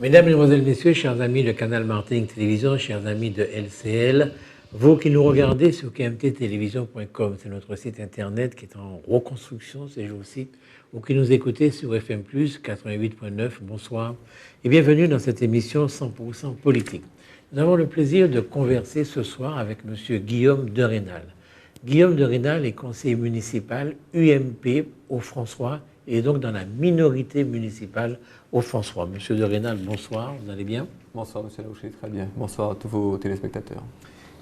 Mesdames, Mesdemoiselles, Messieurs, chers amis de Canal Martinique Télévision, chers amis de LCL, vous qui nous regardez sur kmttelevision.com, c'est notre site internet qui est en reconstruction ces jours-ci, ou qui nous écoutez sur FM+, 88.9, bonsoir, et bienvenue dans cette émission 100% politique. Nous avons le plaisir de converser ce soir avec M. Guillaume de Rênal. Guillaume de Rênal est conseiller municipal UMP au François et donc dans la minorité municipale au François. Monsieur de Rênal, bonsoir, vous allez bien? Bonsoir Monsieur Laouché, très bien. Bonsoir à tous vos téléspectateurs.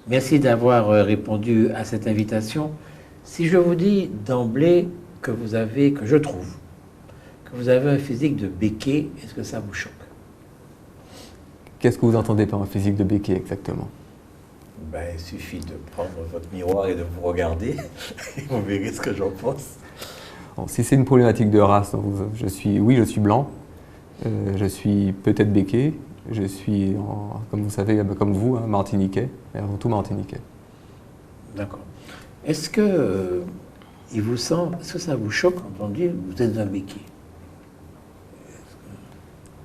Merci d'avoir répondu à cette invitation. Si je vous dis d'emblée que je trouve, que vous avez un physique de béquet, est-ce que ça vous choque? Qu'est-ce que vous entendez par un physique de béquet exactement? Il suffit de prendre votre miroir et de vous regarder, et vous verrez ce que j'en pense. Bon, si c'est une problématique de race, donc je suis blanc, je suis peut-être béquet, je suis, comme vous savez, comme vous, martiniquais, et avant tout martiniquais. D'accord. Est-ce que ça vous choque quand on dit que vous êtes un béquet?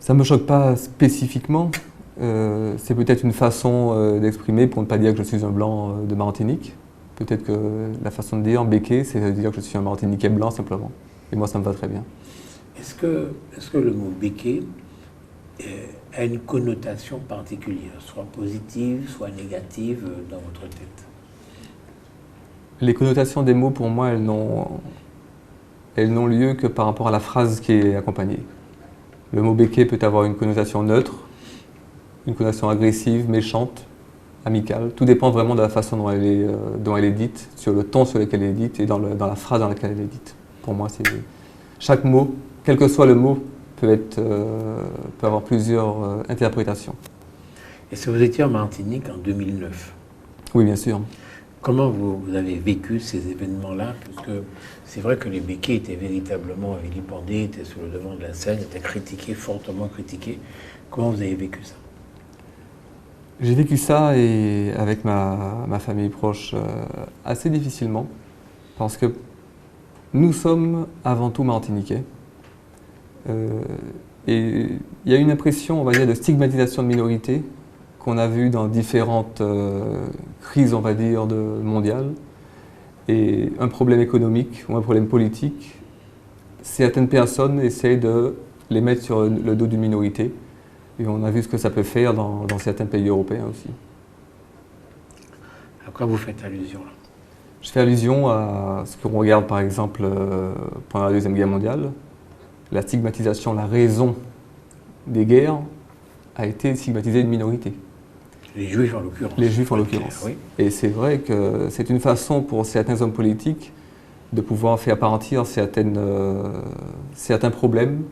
Ça ne me choque pas spécifiquement. C'est peut-être une façon d'exprimer pour ne pas dire que je suis un blanc de Martinique. Peut-être que la façon de dire béquet, c'est de dire que je suis un Martiniquais blanc simplement. Et moi, ça me va très bien. Est-ce que le mot béquet a une connotation particulière, soit positive, soit négative dans votre tête? Les connotations des mots, pour moi, elles n'ont lieu que par rapport à la phrase qui est accompagnée. Le mot béquet peut avoir une connotation neutre, une connotation agressive, méchante, amicale. Tout dépend vraiment de la façon dont elle est dite, sur le ton sur lequel elle est dite et dans la phrase dans laquelle elle est dite. Pour moi, chaque mot, quel que soit le mot, peut avoir plusieurs interprétations. Est-ce que vous étiez en Martinique en 2009? Oui, bien sûr. Comment vous avez vécu ces événements-là? Parce que c'est vrai que les béquets étaient véritablement vilipendés, étaient sur le devant de la scène, étaient critiqués, fortement critiqués. Comment vous avez vécu ça? J'ai vécu ça et avec ma famille proche assez difficilement, parce que nous sommes avant tout martiniquais. Et il y a une impression, on va dire, de stigmatisation de minorités qu'on a vue dans différentes crises, on va dire, mondiales. Et un problème économique ou un problème politique, certaines personnes essayent de les mettre sur le dos d'une minorité. Et on a vu ce que ça peut faire dans certains pays européens aussi. À quoi vous faites allusion là? Je fais allusion à ce qu'on regarde par exemple pendant la Deuxième Guerre mondiale. La stigmatisation, la raison des guerres a été stigmatiser une minorité. Les Juifs en l'occurrence. Les Juifs en l'occurrence. Oui. Et c'est vrai que c'est une façon pour certains hommes politiques de pouvoir faire partir certains problèmes,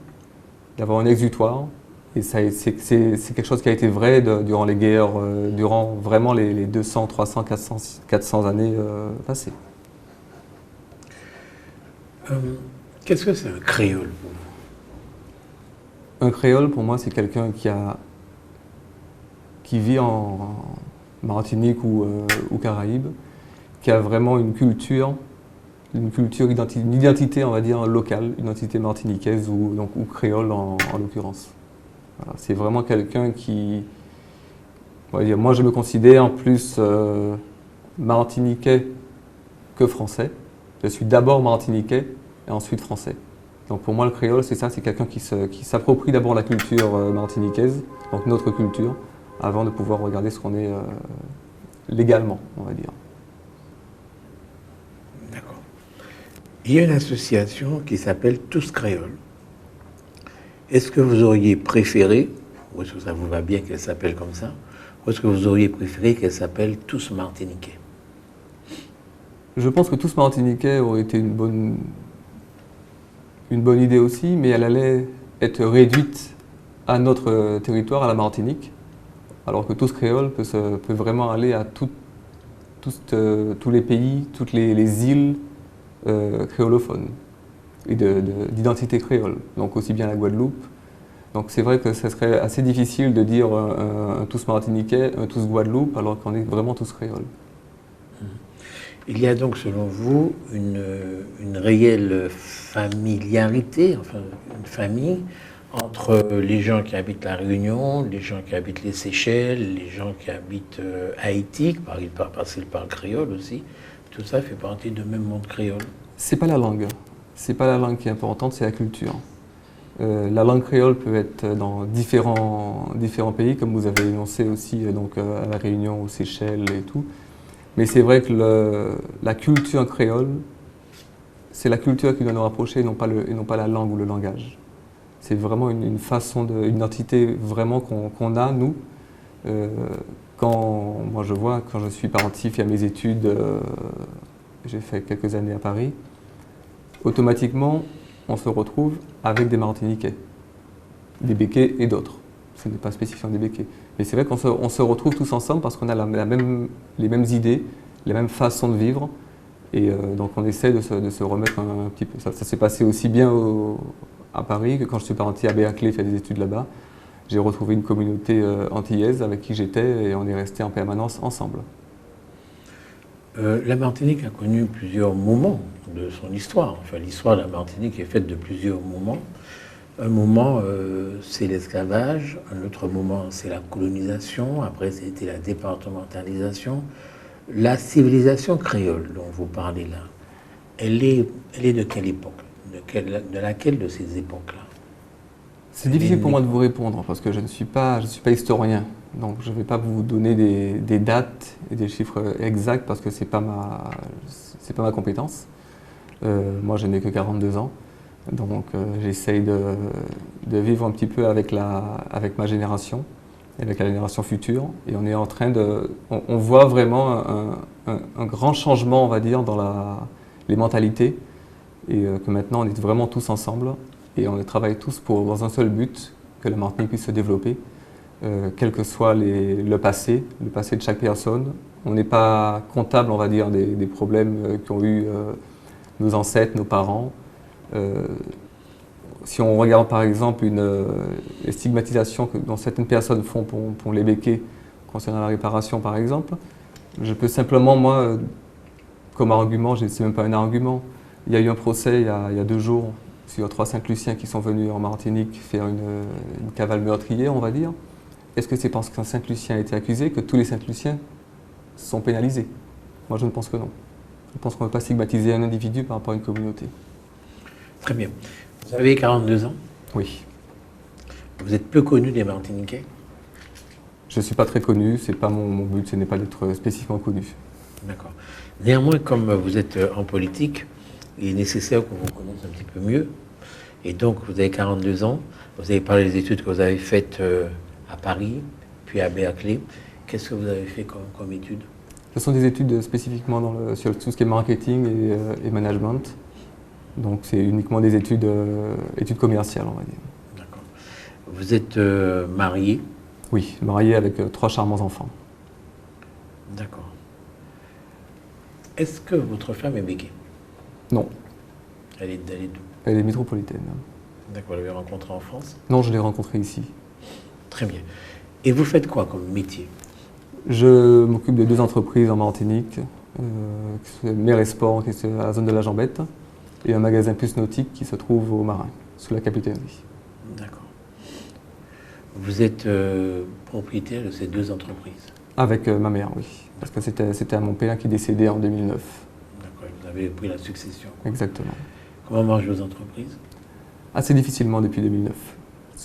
d'avoir un exutoire. Et c'est quelque chose qui a été vrai durant les guerres, durant vraiment les 200, 300, 400 années passées. Qu'est-ce que c'est un créole pour vous? Un créole, pour moi, c'est quelqu'un qui vit en Martinique ou Caraïbes, qui a vraiment une identité, on va dire, locale, une identité martiniquaise ou créole en l'occurrence. Voilà, c'est vraiment quelqu'un qui, on va dire, moi je me considère plus martiniquais que français. Je suis d'abord martiniquais et ensuite français. Donc pour moi le créole c'est ça, c'est quelqu'un qui s'approprie d'abord la culture martiniquaise, donc notre culture, avant de pouvoir regarder ce qu'on est légalement, on va dire. D'accord. Il y a une association qui s'appelle Tous Créoles. Est-ce que vous auriez préféré, ou est-ce que ça vous va bien qu'elle s'appelle comme ça, ou est-ce que vous auriez préféré qu'elle s'appelle Tous Martiniquais? Je pense que Tous Martiniquais aurait été une bonne idée aussi, mais elle allait être réduite à notre territoire, à la Martinique, alors que Tous Créoles peut vraiment aller à tous les pays, toutes les îles créolophones et d'identité créole, donc aussi bien la Guadeloupe. Donc c'est vrai que ce serait assez difficile de dire un Tous Martiniquais, un Tous Guadeloupe, alors qu'on est vraiment tous créoles. Il y a donc, selon vous, une réelle familiarité, enfin une famille entre les gens qui habitent la Réunion, les gens qui habitent les Seychelles, les gens qui habitent Haïti, parce qu'ils parlent créole aussi. Tout ça fait partie du même monde créole. C'est pas la langue. C'est pas la langue qui est importante, c'est la culture. La langue créole peut être dans différents pays, comme vous avez énoncé aussi donc, à la Réunion, aux Seychelles et tout. Mais c'est vrai que la culture créole, c'est la culture qui doit nous rapprocher et non pas la langue ou le langage. C'est vraiment une façon, une identité vraiment qu'on a, nous. Moi je vois, quand je suis parti faire mes études, j'ai fait quelques années à Paris, automatiquement, on se retrouve avec des Martiniquais, des Békés et d'autres. Ce n'est pas spécifiant des Békés. Mais c'est vrai qu'on se retrouve tous ensemble parce qu'on a les mêmes idées, les mêmes façons de vivre. Et donc on essaie de se remettre un petit peu. Ça s'est passé aussi bien à Paris que quand je suis parti à Béaclé faire des études là-bas. J'ai retrouvé une communauté antillaise avec qui j'étais et on est resté en permanence ensemble. La Martinique a connu plusieurs moments de son histoire. Enfin, l'histoire de la Martinique est faite de plusieurs moments. Un moment, c'est l'esclavage. Un autre moment, c'est la colonisation. Après, c'était la départementalisation. La civilisation créole dont vous parlez là, elle est de quelle époque? De laquelle de ces époques-là? C'est difficile pour moi de vous répondre parce que je ne suis pas historien. Donc je ne vais pas vous donner des dates et des chiffres exacts parce que ce n'est pas ma compétence. Moi, je n'ai que 42 ans. Donc j'essaye de vivre un petit peu avec ma génération, avec la génération future. Et on est en train on voit vraiment un grand changement, on va dire, dans les mentalités. Et que maintenant, on est vraiment tous ensemble. Et on travaille tous dans un seul but, que la Martinique puisse se développer, quel que soit le passé de chaque personne. On n'est pas comptable, on va dire, des problèmes qu'ont eu nos ancêtres, nos parents. Si on regarde par exemple les stigmatisations dont certaines personnes font pour les béquets concernant la réparation par exemple, je peux simplement, moi, comme argument, ce n'est même pas un argument, il y a eu un procès il y a 2 jours sur 3 Saint-Luciens qui sont venus en Martinique faire une cavale meurtrière, on va dire. Est-ce que c'est parce qu'un Saint-Lucien a été accusé que tous les Saint-Luciens sont pénalisés? Moi, je ne pense que non. Je pense qu'on ne peut pas stigmatiser un individu par rapport à une communauté. Très bien. Vous avez 42 ans? Oui. Vous êtes peu connu des Martiniquais? Je ne suis pas très connu, c'est pas mon but, ce n'est pas d'être spécifiquement connu. D'accord. Néanmoins, comme vous êtes en politique, il est nécessaire qu'on vous connaisse un petit peu mieux. Et donc, vous avez 42 ans, vous avez parlé des études que vous avez faites à Paris, puis à Berkeley. Qu'est-ce que vous avez fait comme études? Ce sont des études spécifiquement sur tout ce qui est marketing et management. Donc, c'est uniquement des études commerciales, on va dire. D'accord. Vous êtes marié? Oui, marié avec 3 charmants enfants. D'accord. Est-ce que votre femme est béquée? Non. Elle est d'où? Elle est métropolitaine. D'accord, vous l'avez rencontrée en France? Non, je l'ai rencontrée ici. Très bien. Et vous faites quoi comme métier? Je m'occupe de 2 entreprises en Martinique, Mer et Sport, qui est à la zone de la Jambette, et un magasin plus nautique qui se trouve au Marin, sous la capitainerie. D'accord. Vous êtes propriétaire de ces 2 entreprises? Avec ma mère, oui. Parce que c'était à mon père qui est décédé en 2009. D'accord, vous avez pris la succession. Exactement. Comment marchent vos entreprises? Assez difficilement depuis 2009.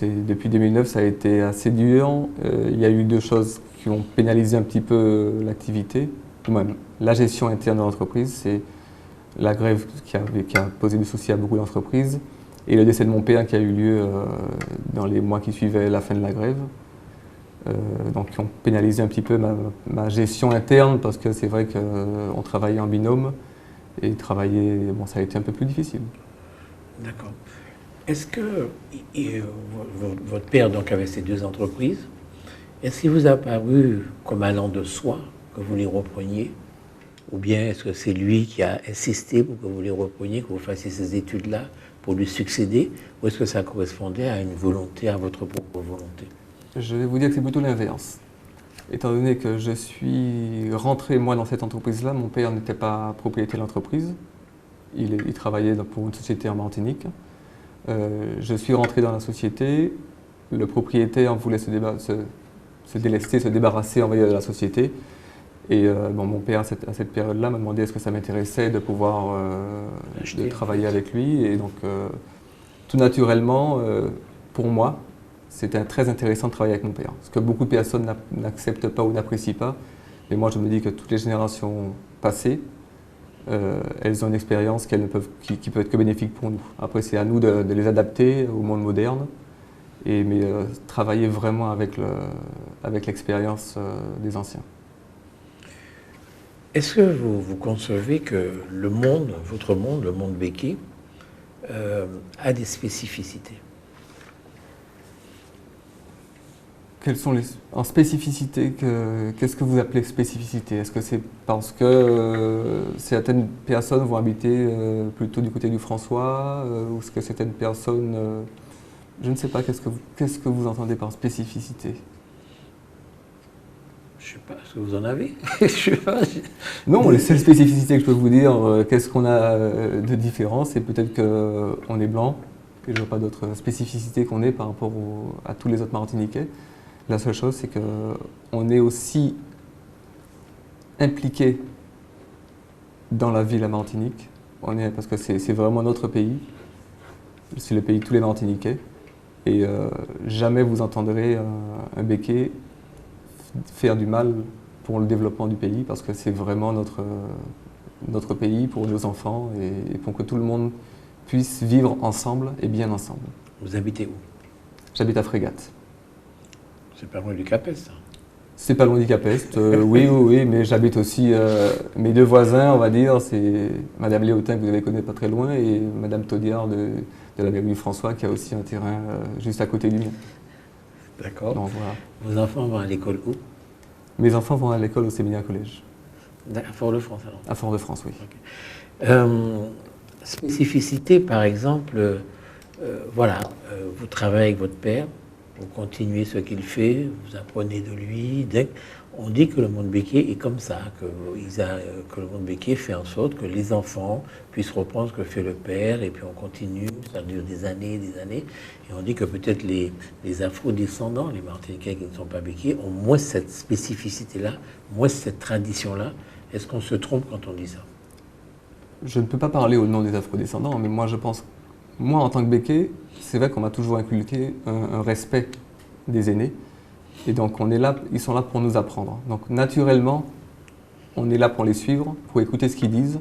Depuis 2009, ça a été assez dur. Il y a eu 2 choses qui ont pénalisé un petit peu l'activité, ou même la gestion interne de l'entreprise. C'est la grève qui a posé des soucis à beaucoup d'entreprises et le décès de mon père qui a eu lieu dans les mois qui suivaient la fin de la grève. Donc qui ont pénalisé un petit peu ma gestion interne parce que c'est vrai qu'on travaillait en binôme et ça a été un peu plus difficile. D'accord. Est-ce que votre père donc avait ces 2 entreprises, est-ce qu'il vous a paru comme allant de soi que vous les repreniez? Ou bien est-ce que c'est lui qui a insisté pour que vous les repreniez, que vous fassiez ces études-là pour lui succéder? Ou est-ce que ça correspondait à une volonté, à votre propre volonté? Je vais vous dire que c'est plutôt l'inverse. Étant donné que je suis rentré, moi, dans cette entreprise-là, mon père n'était pas propriétaire de l'entreprise. Il travaillait pour une société en Martinique. Je suis rentré dans la société, le propriétaire voulait se délester, se débarrasser en de la société. Et mon père, à cette période-là, m'a demandé est-ce que ça m'intéressait de pouvoir de travailler avec lui. Et donc, tout naturellement, pour moi, c'était très intéressant de travailler avec mon père. Ce que beaucoup de personnes n'acceptent pas ou n'apprécient pas. Mais moi, je me dis que toutes les générations passées, elles ont une expérience qui peut être que bénéfique pour nous. Après, c'est à nous de les adapter au monde moderne, mais travailler vraiment avec l'expérience des anciens. Est-ce que vous concevez que le monde, votre monde, le monde béquet, a des spécificités? Quelles sont en spécificité, qu'est-ce que vous appelez spécificité? Est-ce que c'est parce que certaines personnes vont habiter plutôt du côté du François, ou est-ce que certaines personnes... je ne sais pas, qu'est-ce que vous entendez par spécificité? Je ne sais pas, est-ce que vous en avez? Je sais pas. Non, les seules spécificités que je peux vous dire, qu'est-ce qu'on a de différent, c'est peut-être qu'on est blanc, et je ne vois pas d'autres spécificités qu'on ait par rapport à tous les autres Martiniquais. La seule chose, c'est qu'on est aussi impliqué dans la vie de la Martinique, parce que c'est vraiment notre pays, c'est le pays de tous les Martiniquais, et jamais vous entendrez un béquet faire du mal pour le développement du pays, parce que c'est vraiment notre pays pour nos enfants et pour que tout le monde puisse vivre ensemble et bien ensemble. Vous habitez où? J'habite à Frégate. C'est pas loin du Cap-Est, ça. C'est pas loin du Cap-Est, oui, mais j'habite aussi, mes deux voisins, on va dire, c'est Madame Léotin, que vous devez connaître pas très loin, et Madame Taudiard de la mairie François, qui a aussi un terrain juste à côté du mien. D'accord. Donc, voilà. Vos enfants vont à l'école où? Mes enfants vont à l'école au séminaire collège. À Fort-de-France, alors. À Fort-de-France, oui. Okay. Spécificité, par exemple, vous travaillez avec votre père, vous continuez ce qu'il fait, vous apprenez de lui. On dit que le monde béquet est comme ça, que le monde béquet fait en sorte que les enfants puissent reprendre ce que fait le père, et puis on continue, ça dure des années, et on dit que peut-être les afro-descendants, les Martiniquais qui ne sont pas béquets, ont moins cette spécificité-là, moins cette tradition-là. Est-ce qu'on se trompe quand on dit ça? Je ne peux pas parler au nom des afro-descendants, mais moi je pense, moi en tant que béquet, c'est vrai qu'on m'a toujours inculqué un respect des aînés. Et donc on est là, ils sont là pour nous apprendre. Donc naturellement, on est là pour les suivre, pour écouter ce qu'ils disent.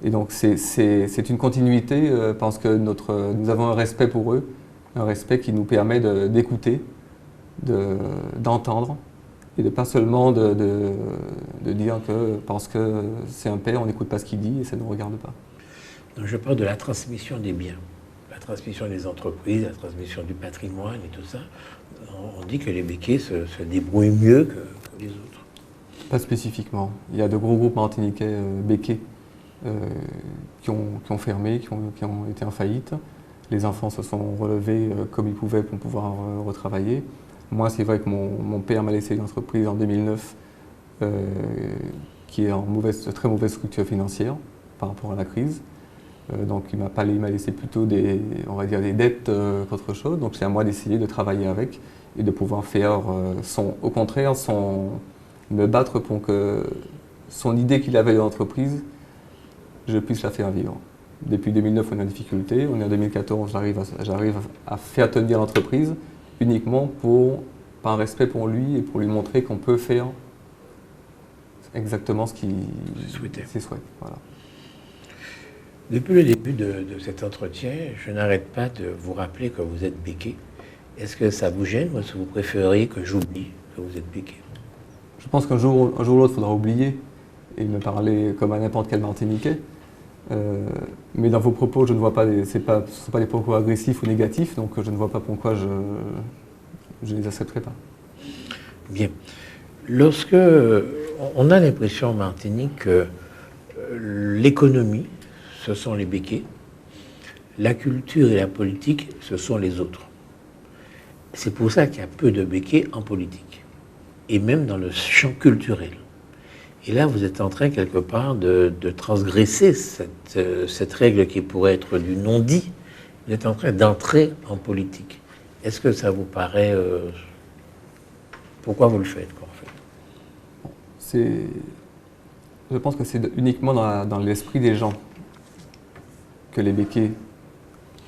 Et donc c'est une continuité parce que nous avons un respect pour eux, un respect qui nous permet d'écouter, d'entendre, et de pas seulement de dire que parce que c'est un père, on n'écoute pas ce qu'il dit et ça ne nous regarde pas. Donc je parle de la transmission des biens, la transmission des entreprises, la transmission du patrimoine et tout ça. On dit que les béquets se débrouillent mieux que les autres. Pas spécifiquement. Il y a de gros groupes martiniquais béquets qui ont fermé, qui ont été en faillite. Les enfants se sont relevés comme ils pouvaient pour pouvoir retravailler. Moi, c'est vrai que mon père m'a laissé une entreprise en 2009 qui est en très mauvaise structure financière par rapport à la crise. Donc il m'a laissé plutôt des dettes qu'autre chose. Donc c'est à moi d'essayer de travailler avec et de pouvoir faire au contraire, me battre pour que son idée qu'il avait de l'entreprise, je puisse la faire vivre. Depuis 2009, on est en difficulté. On est en 2014, j'arrive à faire tenir l'entreprise uniquement par respect pour lui et pour lui montrer qu'on peut faire exactement ses souhaits. Voilà. Depuis le début de cet entretien, je n'arrête pas de vous rappeler que vous êtes béquet. Est-ce que ça vous gêne ou est-ce que vous préférez que j'oublie que vous êtes béquet? Je pense qu'un jour ou l'autre, il faudra oublier et me parler comme à n'importe quel Martiniquais. Mais dans vos propos, je ne vois pas, ce ne sont pas des propos agressifs ou négatifs, donc je ne vois pas pourquoi je ne les accepterai pas. Bien. Lorsque on a l'impression en Martinique que l'économie, ce sont les béquets, la culture et la politique, ce sont les autres. C'est pour ça qu'il y a peu de béquets en politique, et même dans le champ culturel. Et là, vous êtes en train, quelque part, de transgresser cette règle qui pourrait être du non-dit, Vous êtes en train d'entrer en politique. Est-ce que ça vous paraît... pourquoi vous le faites, quoi, en fait? Je pense que c'est uniquement dans l'esprit des gens que les béquets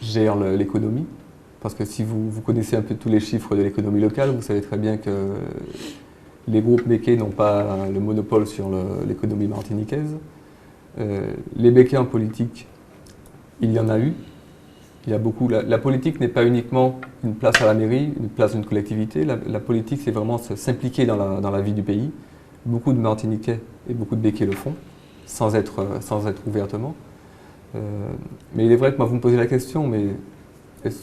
gèrent l'économie. Parce que si vous connaissez un peu tous les chiffres de l'économie locale, vous savez très bien que les groupes béquets n'ont pas le monopole sur l'économie martiniquaise. Les béquets en politique, il y en a eu. Il y a beaucoup. La politique n'est pas uniquement une place à la mairie, une place d'une collectivité. La politique, c'est vraiment s'impliquer dans la vie du pays. Beaucoup de Martiniquais et beaucoup de béquets le font, sans être ouvertement. Mais il est vrai que moi, vous me posez la question, mais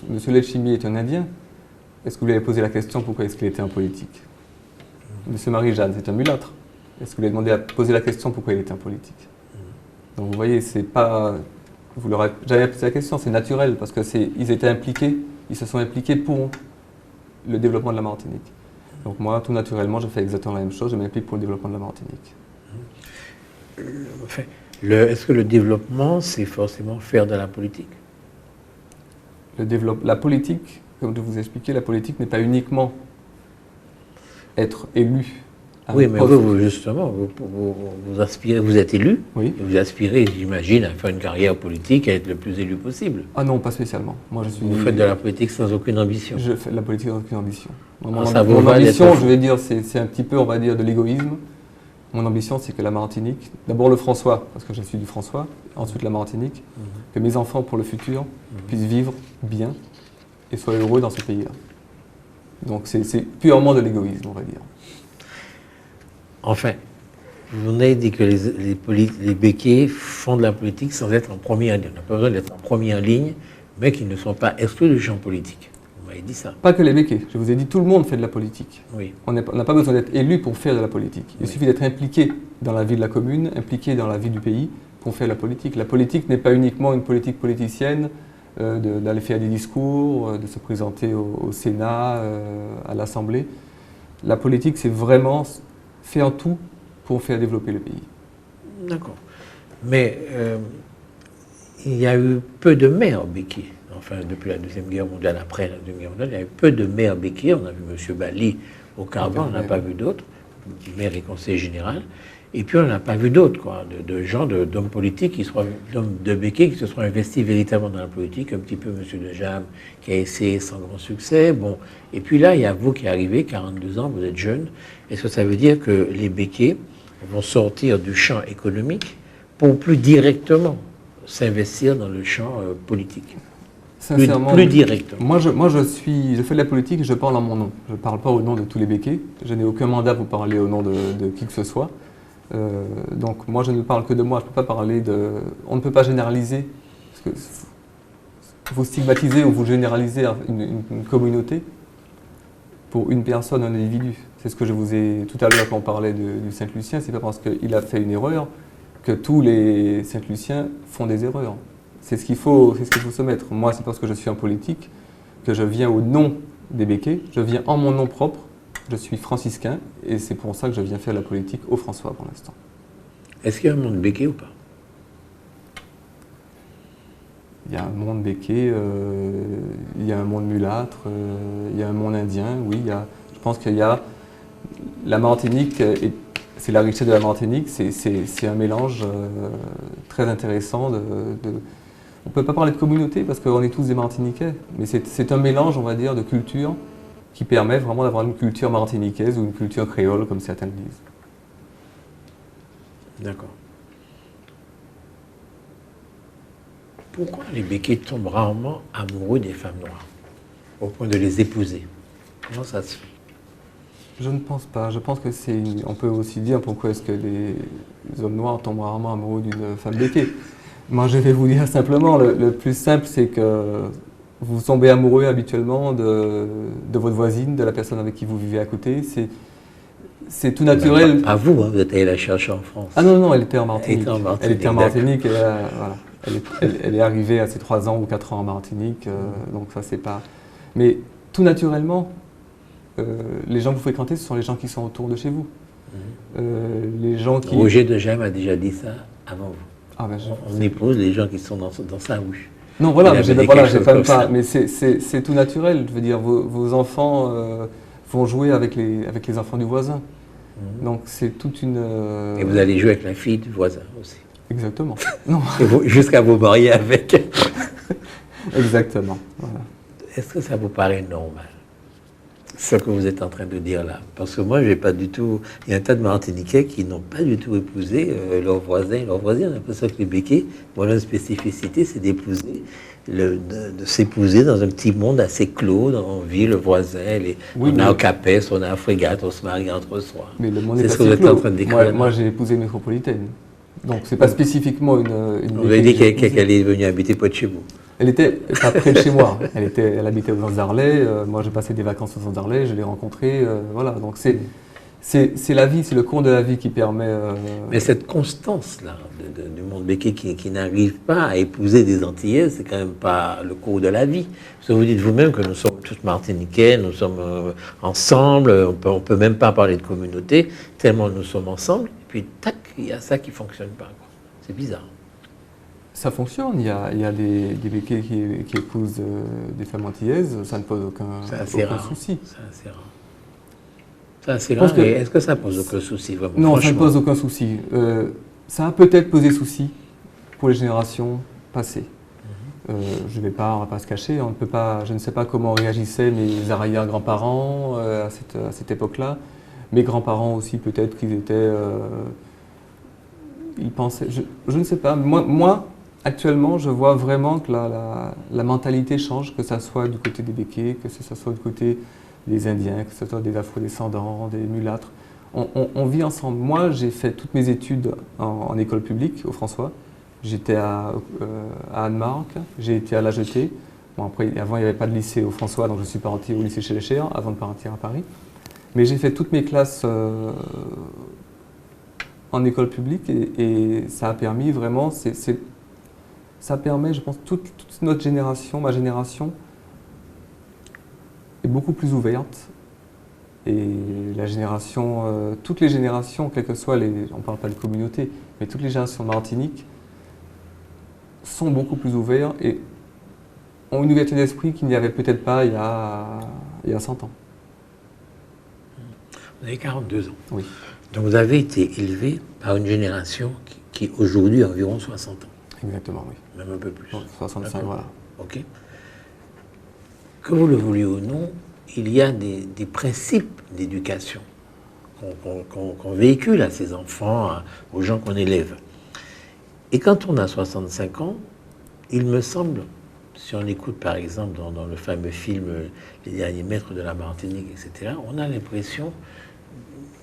Monsieur Letchimy est un Indien. Est-ce que vous lui avez posé la question pourquoi est-ce qu'il était en politique? Monsieur Marie-Jeanne, c'est un mulâtre. Est-ce que vous lui avez posé la question pourquoi il était en politique? Donc vous voyez, c'est pas... Vous leur avez jamais posé la question, c'est naturel, parce qu'ils étaient impliqués, ils se sont impliqués pour le développement de la Martinique. Donc moi, tout naturellement, je fais exactement la même chose, je m'implique pour le développement de la Martinique. Enfin, est-ce que le développement, c'est forcément faire de la politique? La politique, comme je vous ai expliqué, la politique n'est pas uniquement être élu. Oui, mais vous, justement, vous aspirez, vous êtes élu, oui. Et vous aspirez, j'imagine, à faire une carrière politique, à être le plus élu possible. Ah non, pas spécialement. Moi, vous faites de la politique sans aucune ambition. Je fais de la politique sans aucune ambition. Mon ambition, je vais dire, c'est un petit peu, on va dire, de l'égoïsme. Mon ambition, c'est que la Martinique, d'abord le François, parce que je suis du François, ensuite la Martinique, que mes enfants, pour le futur, puissent vivre bien et soient heureux dans ce pays-là. Donc c'est purement de l'égoïsme, on va dire. Enfin, vous avez dit que les béquets font de la politique sans être en première ligne. On n'a pas besoin d'être en première ligne, mais qu'ils ne sont pas exclus du champ politique. Vous m'avez dit ça. Pas que les béquets. Je vous ai dit, tout le monde fait de la politique. Oui. On n'a pas besoin d'être élu pour faire de la politique. Il suffit d'être impliqué dans la vie de la commune, impliqué dans la vie du pays pour faire de la politique. La politique n'est pas uniquement une politique politicienne, d'aller faire des discours, de se présenter au Sénat, à l'Assemblée. La politique, c'est vraiment faire tout pour faire développer le pays. D'accord. Mais il y a eu peu de maires béquets. Enfin, depuis la Deuxième Guerre mondiale, après la Deuxième Guerre mondiale, il y a eu peu de maires béquets. On a vu M. Bali au Carbone, on n'a pas vu d'autres, maire et conseiller général. Et puis on n'a pas vu d'autres, quoi, de gens, d'hommes politiques, d'hommes de béquets qui se sont investis véritablement dans la politique, un petit peu M. De Jam qui a essayé sans grand succès. Bon. Et puis là, il y a vous qui arrivez, 42 ans, vous êtes jeune. Est-ce que ça veut dire que les béquets vont sortir du champ économique pour plus directement s'investir dans le champ politique? Sincèrement, plus directement. Moi, je fais de la politique, je parle en mon nom. Je ne parle pas au nom de tous les béquets. Je n'ai aucun mandat pour parler au nom de qui que ce soit. Donc moi, je ne parle que de moi. Je peux pas parler de... On ne peut pas généraliser. Parce que vous stigmatisez ou vous généralisez une communauté pour une personne, un individu. C'est ce que je vous ai... Tout à l'heure, quand on parlait du Saint-Lucien, c'est pas parce qu'il a fait une erreur que tous les Saint-Luciens font des erreurs. C'est ce qu'il faut se mettre. Moi, c'est parce que je suis en politique que je viens au nom des béquets, je viens en mon nom propre, je suis franciscain, et c'est pour ça que je viens faire la politique au François pour l'instant. Est-ce qu'il y a un monde béquet ou pas? Il y a un monde béquet, il y a un monde mulâtre, il y a un monde indien, oui. Je pense qu'il y a... La Martinique, c'est la richesse de la Martinique, c'est un mélange très intéressant on ne peut pas parler de communauté parce qu'on est tous des Martiniquais, mais c'est un mélange, on va dire, de culture qui permet vraiment d'avoir une culture martiniquaise ou une culture créole, comme certains le disent. D'accord. Pourquoi les béquets tombent rarement amoureux des femmes noires, au point de les épouser? Comment ça se fait? Je ne pense pas. Je pense que on peut aussi dire pourquoi est-ce que les hommes noirs tombent rarement amoureux d'une femme béquée. Moi, je vais vous dire simplement, le plus simple, c'est que vous tombez amoureux habituellement de votre voisine, de la personne avec qui vous vivez à côté. C'est tout naturel. Pas vous, hein, vous êtes allé la chercher en France. Ah non, elle était en Martinique. Elle était en Martinique. Elle est arrivée à ses 3 ans ou 4 ans en Martinique, donc ça c'est pas... Mais tout naturellement, les gens que vous fréquentez, ce sont les gens qui sont autour de chez vous. Les gens qui... Roger de Gem a déjà dit ça avant vous. Ah ben on épouse les gens qui sont dans sa rue. Non, voilà, Il mais avait dit voilà, quelque j'ai chose quand même comme pas. ça. Mais c'est tout naturel. Je veux dire, vos enfants vont jouer avec les enfants du voisin. Donc c'est toute une. Et vous allez jouer avec la fille du voisin aussi. Exactement. Non. Jusqu'à vous marier avec. Exactement. Voilà. Est-ce que ça vous paraît normal, ce que vous êtes en train de dire là? Parce que moi, j'ai pas du tout. Il y a un tas de Martiniquais qui n'ont pas du tout épousé leurs voisins. Leurs voisins, on appelle ça que les béquets. Voilà, une spécificité, c'est d'épouser, de s'épouser dans un petit monde assez clos, dans une ville, le voisin. Oui, on a mais- au Capes, on a à Frégate, on se marie entre soi. Mais le monde C'est est ce que assez vous êtes clos. en train de décrire. Moi, j'ai épousé une métropolitaine. Donc c'est pas spécifiquement une Vous avez dit béquée que j'ai épousée. qu'elle est venue habiter près de chez vous. Elle était pas près de chez moi. Elle habitait aux Anses-d'Arlay. Moi, j'ai passé des vacances aux Anses-d'Arlay. Je l'ai rencontrée. Voilà. Donc c'est la vie, c'est le cours de la vie qui permet. Mais cette constance-là du monde béquet qui n'arrive pas à épouser des Antillaises, c'est quand même pas le cours de la vie. Parce que vous dites vous-même que nous sommes tous martiniquais, nous sommes ensemble, on peut même pas parler de communauté, tellement nous sommes ensemble, et puis tac, il y a ça qui fonctionne pas, quoi. C'est bizarre. Ça fonctionne. Il y a des béquets qui épousent des femmes antillaises. Ça ne pose C'est assez aucun rare. souci. C'est assez rare. C'est assez Je pense rare. que- Et est-ce que ça pose aucun souci, vraiment? Non, ça ne Franchement. pose aucun souci. Ça a peut-être posé souci pour les générations passées. Je vais pas, on va pas se cacher, on ne peut pas, je ne sais pas comment réagissaient mes arrière-grands-parents à cette époque-là. Mes grands-parents aussi, peut-être qu'ils étaient, ils pensaient, je ne sais pas. Moi, actuellement, je vois vraiment que la mentalité change, que ça soit du côté des Békés, que ça soit du côté des Indiens, que ce soit des Afro-descendants, des mulâtres. On vit ensemble. Moi, j'ai fait toutes mes études en école publique au François. J'étais à Anne-Marc, j'ai été à l'AGT. Bon, après, avant, il n'y avait pas de lycée au François, donc je suis parti au lycée chez les Chéens avant de partir à Paris. Mais j'ai fait toutes mes classes en école publique et ça a permis vraiment, ça permet, je pense, toute notre génération, ma génération, est beaucoup plus ouverte. Et la génération, toutes les générations, quelles que soient les, on ne parle pas de communauté, mais toutes les générations de Martinique sont beaucoup plus ouvertes et ont une ouverture d'esprit qu'il n'y avait peut-être pas il y a 100 ans. Vous avez 42 ans. Oui, Donc vous avez été élevé par une génération qui aujourd'hui a environ 60 ans, exactement, oui. même un peu plus. Donc, 65, D'accord. voilà. Ok. Que vous le vouliez ou non, il y a des principes d'éducation qu'on véhicule à ses enfants, aux gens qu'on élève. Et quand on a 65 ans, il me semble, si on écoute par exemple dans le fameux film Les derniers maîtres de la Martinique, etc., on a l'impression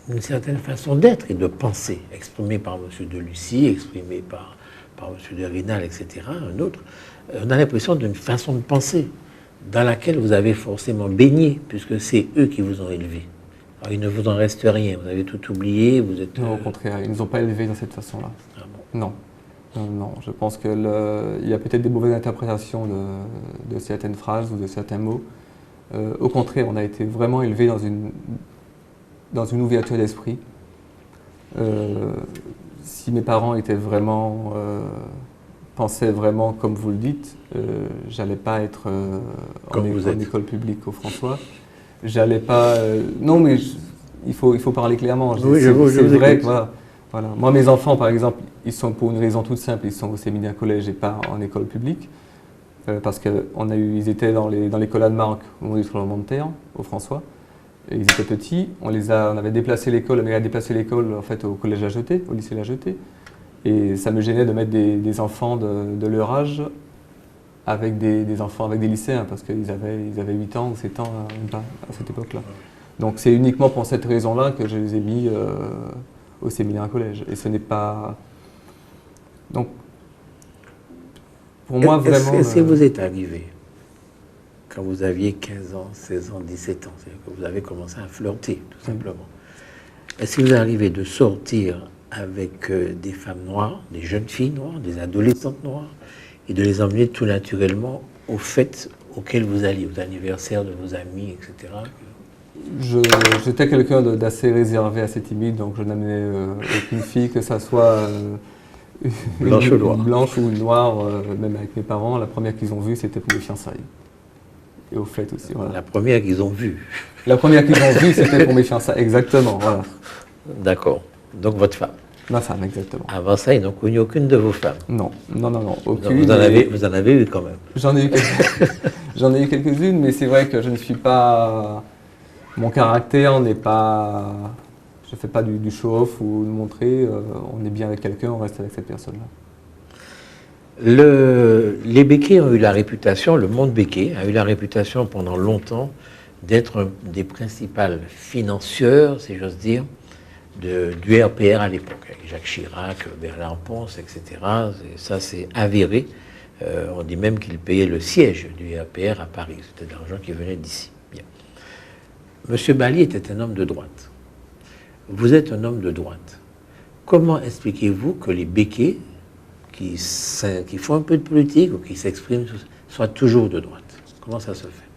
d'une certaine façon d'être et de penser, exprimée par M. Delucy, exprimée par M. de Rênal, etc., un autre. On a l'impression d'une façon de penser dans laquelle vous avez forcément baigné, puisque c'est eux qui vous ont élevé. Alors, il ne vous en reste rien, vous avez tout oublié, vous êtes... Non, au contraire, ils ne nous ont pas élevés dans cette façon-là. Ah bon. Non. Non, je pense qu'il y a peut-être des mauvaises interprétations de certaines phrases ou de certains mots. Au contraire, on a été vraiment élevés dans une ouverture d'esprit. Si mes parents étaient vraiment, pensaient vraiment comme vous le dites, j'allais pas être en école publique au François. J'allais pas. Non, mais il faut parler clairement. Oui, c'est je vous vrai écoute. que voilà. Moi, mes enfants, par exemple, ils sont pour une raison toute simple, ils sont au séminaire collège et pas en école publique. Parce qu'ils étaient dans l'école Anne-Marc au moment du tremblement de terre, au François. Et ils étaient petits, on avait déplacé l'école, mais on a déplacé l'école en fait au collège La Jetée, au lycée La Jetée. Et ça me gênait de mettre des enfants de leur âge avec des enfants, avec des lycéens, parce qu'ils avaient 8 ans ou 7 ans à cette époque-là. Donc c'est uniquement pour cette raison-là que je les ai mis au séminaire collège. Et ce n'est pas... Donc, pour moi, vraiment... Est-ce que vous êtes arrivé quand vous aviez 15 ans, 16 ans, 17 ans, c'est-à-dire que vous avez commencé à flirter, tout simplement. Est-ce que vous arrivez de sortir avec des femmes noires, des jeunes filles noires, des adolescentes noires, et de les emmener tout naturellement aux fêtes auxquelles vous alliez, aux anniversaires de vos amis, etc. J'étais quelqu'un d'assez réservé, assez timide, donc je n'amenais aucune fille, que ça soit Blanche ou noire. Blanche ou noire, même avec mes parents, la première qu'ils ont vue, c'était pour les fiançailles. Et au fait aussi, voilà. La première qu'ils ont vue. La première qu'ils ont vue, c'était pour mes fiançailles, exactement, voilà. D'accord. Donc votre femme. Ma femme, exactement. Avant ça, ils n'ont connu aucune de vos femmes. Non, aucune. Donc, vous en avez eu quand même. J'en ai eu j'en ai eu quelques-unes, mais c'est vrai que je ne suis pas... Mon caractère n'est pas... Je ne fais pas du show-off ou de montrer. On est bien avec quelqu'un, on reste avec cette personne-là. Les béquets ont eu la réputation, le monde béquet a eu la réputation pendant longtemps d'être un des principaux financeurs, si j'ose dire, du RPR à l'époque, avec Jacques Chirac, Bernard Ponce, etc. Et ça, c'est avéré. On dit même qu'il payait le siège du RPR à Paris. C'était de l'argent qui venait d'ici. Bien. Monsieur Bali était un homme de droite. Vous êtes un homme de droite. Comment expliquez-vous que les béquets qui font un peu de politique ou qui s'expriment soient toujours de droite? Comment ça se fait?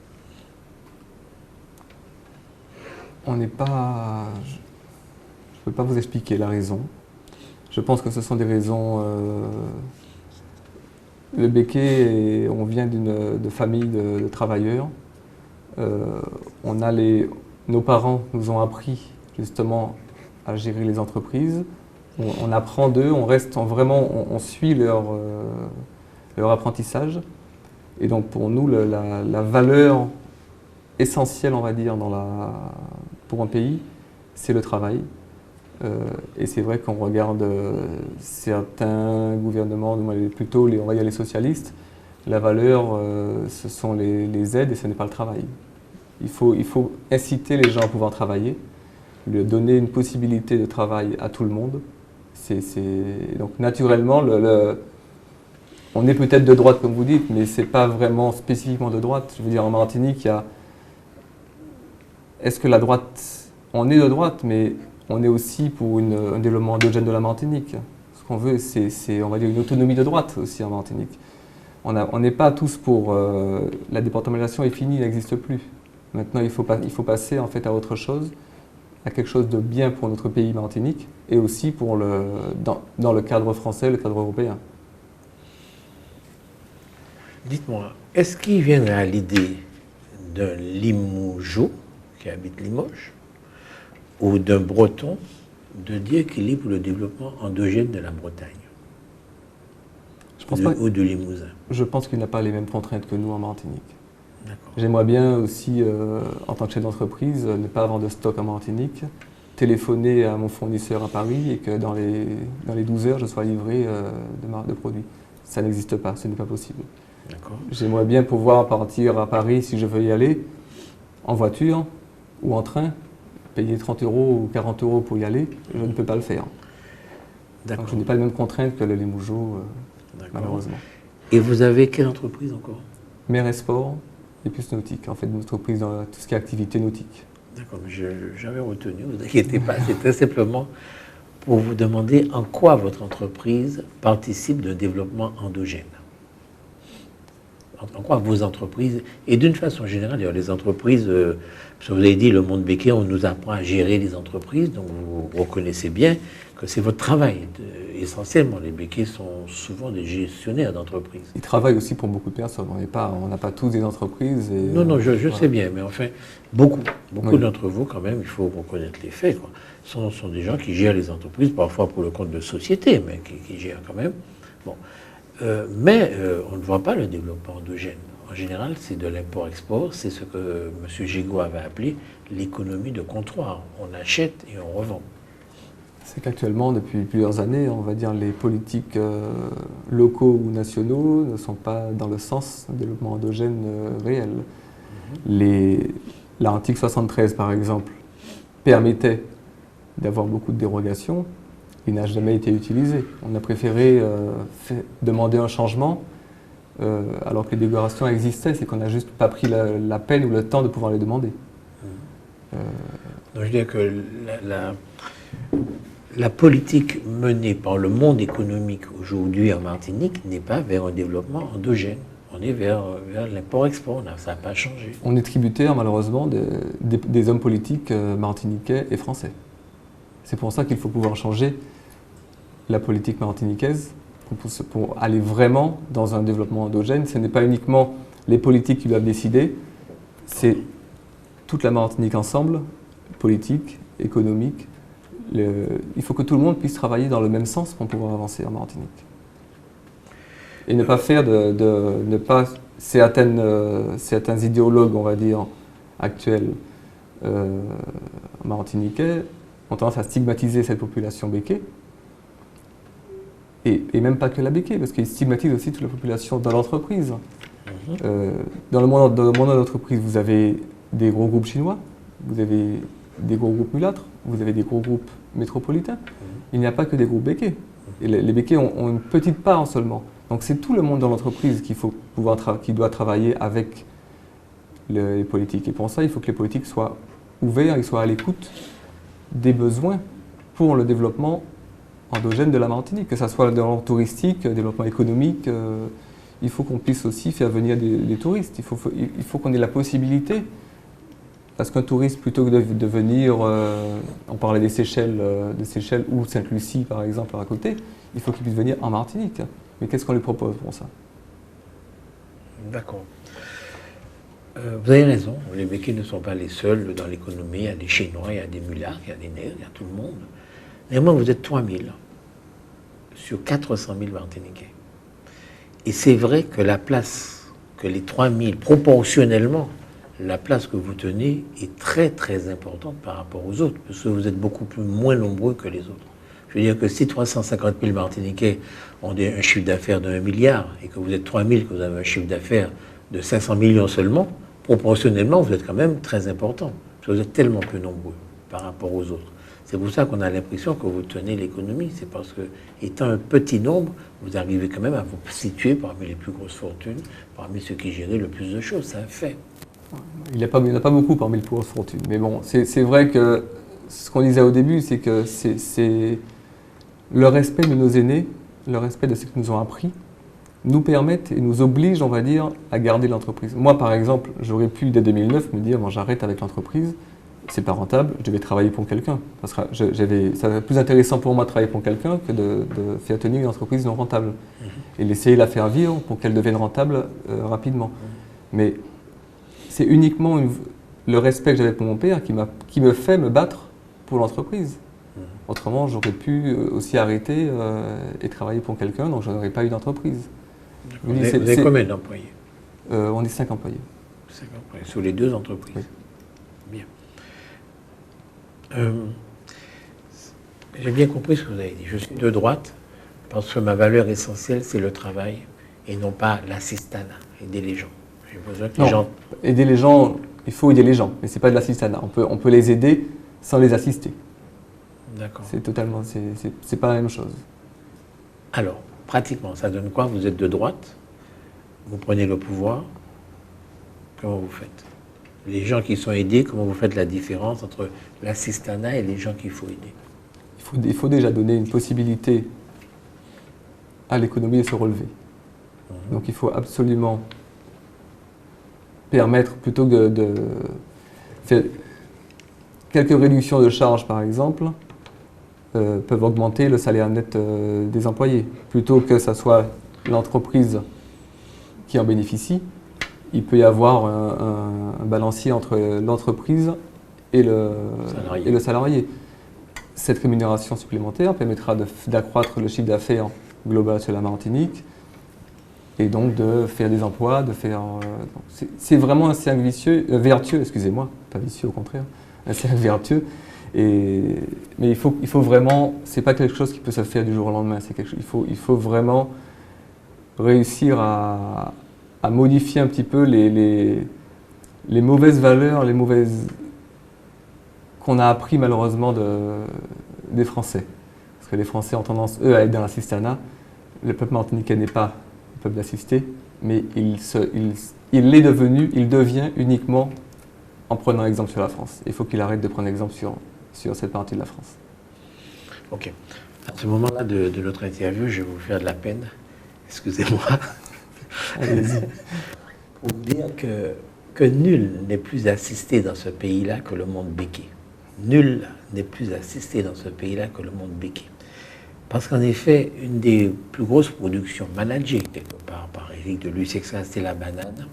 On n'est pas... Je ne peux pas vous expliquer la raison. Je pense que ce sont des raisons... Le béquet, on vient de famille de travailleurs. Nos parents nous ont appris justement à gérer les entreprises. On apprend d'eux, on suit leur apprentissage. Et donc pour nous, la valeur essentielle, on va dire, pour un pays, c'est le travail. Et c'est vrai qu'on regarde certains gouvernements, plutôt on va dire les socialistes, la valeur, ce sont les aides et ce n'est pas le travail. Il faut inciter les gens à pouvoir travailler, lui donner une possibilité de travail à tout le monde. Donc naturellement, on est peut-être de droite comme vous dites, mais ce n'est pas vraiment spécifiquement de droite. Je veux dire, en Martinique, est-ce que la droite, on est de droite, mais on est aussi pour un développement endogène de la Martinique. Ce qu'on veut, c'est, on va dire, une autonomie de droite aussi en Martinique. On n'est pas tous pour... la départementalisation est finie, elle n'existe plus. Maintenant, il faut passer en fait à autre chose, à quelque chose de bien pour notre pays Martinique et aussi pour dans le cadre français, le cadre européen. Dites-moi, est-ce qu'il vient à l'idée d'un Limougeot qui habite Limoges ou d'un Breton de dire qu'il est pour le développement endogène de la Bretagne ou du Limousin? Je pense qu'il n'a pas les mêmes contraintes que nous en Martinique. J'aimerais bien aussi, en tant que chef d'entreprise, ne pas avoir de stock en Martinique, téléphoner à mon fournisseur à Paris et que dans les 12 heures, je sois livré de produits. Ça n'existe pas, ce n'est pas possible. J'aimerais bien pouvoir partir à Paris si je veux y aller, en voiture ou en train, payer 30 € ou 40 € pour y aller, je ne peux pas le faire. Donc je n'ai pas les mêmes contraintes que le Limougeot, malheureusement. Et vous avez quelle entreprise encore? Mer et Sport et plus nautique, en fait, une entreprise dans tout ce qui est activité nautique. D'accord, mais j'avais retenu, ne vous inquiétez pas, c'était simplement pour vous demander en quoi votre entreprise participe d'un développement endogène. En quoi vos entreprises, et d'une façon générale, les entreprises, parce que vous avez dit, le monde béquet, on nous apprend à gérer les entreprises, donc vous reconnaissez bien que c'est votre travail. Essentiellement, les béquets sont souvent des gestionnaires d'entreprises. Ils travaillent aussi pour beaucoup de personnes, on n'a pas tous des entreprises. Et, non, je sais bien, mais enfin, beaucoup d'entre vous, quand même, il faut reconnaître les faits, quoi, sont des gens qui gèrent les entreprises, parfois pour le compte de sociétés, mais qui gèrent quand même. Bon. Mais on ne voit pas le développement endogène. En général, c'est de l'import-export, c'est ce que M. Gigot avait appelé l'économie de comptoir. On achète et on revend. C'est qu'actuellement, depuis plusieurs années, on va dire les politiques locaux ou nationaux ne sont pas dans le sens d'un développement endogène réel. L'article 73, par exemple, permettait d'avoir beaucoup de dérogations. Il n'a jamais été utilisé. On a préféré demander un changement alors que les dérogations existaient, c'est qu'on n'a juste pas pris la peine ou le temps de pouvoir les demander. Donc je dirais que la politique menée par le monde économique aujourd'hui en Martinique n'est pas vers un développement endogène. On est vers l'import-export, ça n'a pas changé. On est tributaire malheureusement des hommes politiques martiniquais et français. C'est pour ça qu'il faut pouvoir changer la politique martiniquaise pour aller vraiment dans un développement endogène. Ce n'est pas uniquement les politiques qui doivent décider, c'est toute la Martinique ensemble, politique, économique. Il faut que tout le monde puisse travailler dans le même sens pour pouvoir avancer en Martinique. Et ne pas faire certains idéologues, on va dire, actuels martiniquais ont tendance à stigmatiser cette population béquée. Et même pas que la béquée, parce qu'ils stigmatisent aussi toute la population dans l'entreprise. Dans le monde de l'entreprise, vous avez des gros groupes chinois, vous avez des gros groupes mulâtres, vous avez des gros groupes métropolitains. Il n'y a pas que des groupes béquets. Et les béquets ont une petite part seulement. Donc c'est tout le monde dans l'entreprise qui doit travailler avec les politiques. Et pour ça, il faut que les politiques soient ouverts, ils soient à l'écoute des besoins pour le développement endogène de la Martinique, que ce soit le développement touristique, le développement économique. Il faut qu'on puisse aussi faire venir des touristes. Il faut qu'on ait la possibilité, parce qu'un touriste, plutôt que de venir, on parlait des Seychelles ou Sainte-Lucie par exemple à côté, il faut qu'il puisse venir en Martinique. Mais qu'est-ce qu'on lui propose pour ça? D'accord. Vous avez raison, les béquets ne sont pas les seuls dans l'économie. Il y a des Chinois, il y a des mulâtres, il y a des nègres, il y a tout le monde. Néanmoins, vous êtes 3000 sur 400 000 Martiniquais. Et c'est vrai que la place, que les 3000, proportionnellement, la place que vous tenez est très très importante par rapport aux autres, parce que vous êtes beaucoup moins nombreux que les autres. Je veux dire que si 350 000 Martiniquais ont un chiffre d'affaires de 1 milliard, et que vous êtes 3000, que vous avez un chiffre d'affaires de 500 millions seulement, proportionnellement, vous êtes quand même très important, parce que vous êtes tellement peu nombreux par rapport aux autres. C'est pour ça qu'on a l'impression que vous tenez l'économie. C'est parce que, étant un petit nombre, vous arrivez quand même à vous situer parmi les plus grosses fortunes, parmi ceux qui géraient le plus de choses. C'est un fait. Il n'y en a pas beaucoup parmi les plus grosses fortunes. Mais bon, c'est vrai que ce qu'on disait au début, c'est que c'est le respect de nos aînés, le respect de ce qu'ils nous ont appris, nous permettent et nous obligent, on va dire, à garder l'entreprise. Moi, par exemple, j'aurais pu, dès 2009, me dire, bon, j'arrête avec l'entreprise. C'est pas rentable, je vais travailler pour quelqu'un. Ça serait plus intéressant pour moi de travailler pour quelqu'un que de faire tenir une entreprise non rentable. Et d'essayer de la faire vivre pour qu'elle devienne rentable rapidement. Mais c'est uniquement le respect que j'avais pour mon père qui me fait me battre pour l'entreprise. Autrement, j'aurais pu aussi arrêter et travailler pour quelqu'un, donc je n'aurais pas eu d'entreprise. Vous avez combien d'employés? On est 5 employés. 5 employés, sur les 2 entreprises. Oui. Bien. J'ai bien compris ce que vous avez dit. Je suis de droite parce que ma valeur essentielle, c'est le travail et non pas l'assistanat, aider les gens. J'ai besoin que les gens... Aider les gens, il faut aider les gens, mais ce n'est pas de l'assistanat. On peut les aider sans les assister. D'accord. C'est pas la même chose. Alors, pratiquement, ça donne quoi? Vous êtes de droite, vous prenez le pouvoir, comment vous faites? Les gens qui sont aidés, comment vous faites la différence entre l'assistanat et les gens qu'il faut aider? Il faut déjà donner une possibilité à l'économie de se relever. Donc il faut absolument permettre, plutôt que de faire quelques réductions de charges par exemple, peuvent augmenter le salaire net des employés. Plutôt que ce soit l'entreprise qui en bénéficie, il peut y avoir un balancier entre l'entreprise et le salarié. Cette rémunération supplémentaire permettra d'accroître le chiffre d'affaires global sur la Martinique et donc de faire des emplois, c'est vraiment un cercle vertueux, excusez-moi, pas vicieux au contraire, un cercle vertueux. Mais il faut vraiment, c'est pas quelque chose qui peut se faire du jour au lendemain. Il faut vraiment réussir à modifier un petit peu les mauvaises valeurs, qu'on a appris malheureusement des Français. Parce que les Français ont tendance, eux, à être dans l'assistanat. Le peuple martiniquais n'est pas le peuple d'assisté, mais il devient uniquement en prenant exemple sur la France. Il faut qu'il arrête de prendre exemple sur cette partie de la France. Ok. À ce moment-là de notre interview, je vais vous faire de la peine. Excusez-moi. Allez-y. Pour vous dire que nul n'est plus assisté dans ce pays-là que le monde béquet. Nul n'est plus assisté dans ce pays-là que le monde béquet. Parce qu'en effet, une des plus grosses productions managées quelque part par Éric de Lucexas, c'est la banane.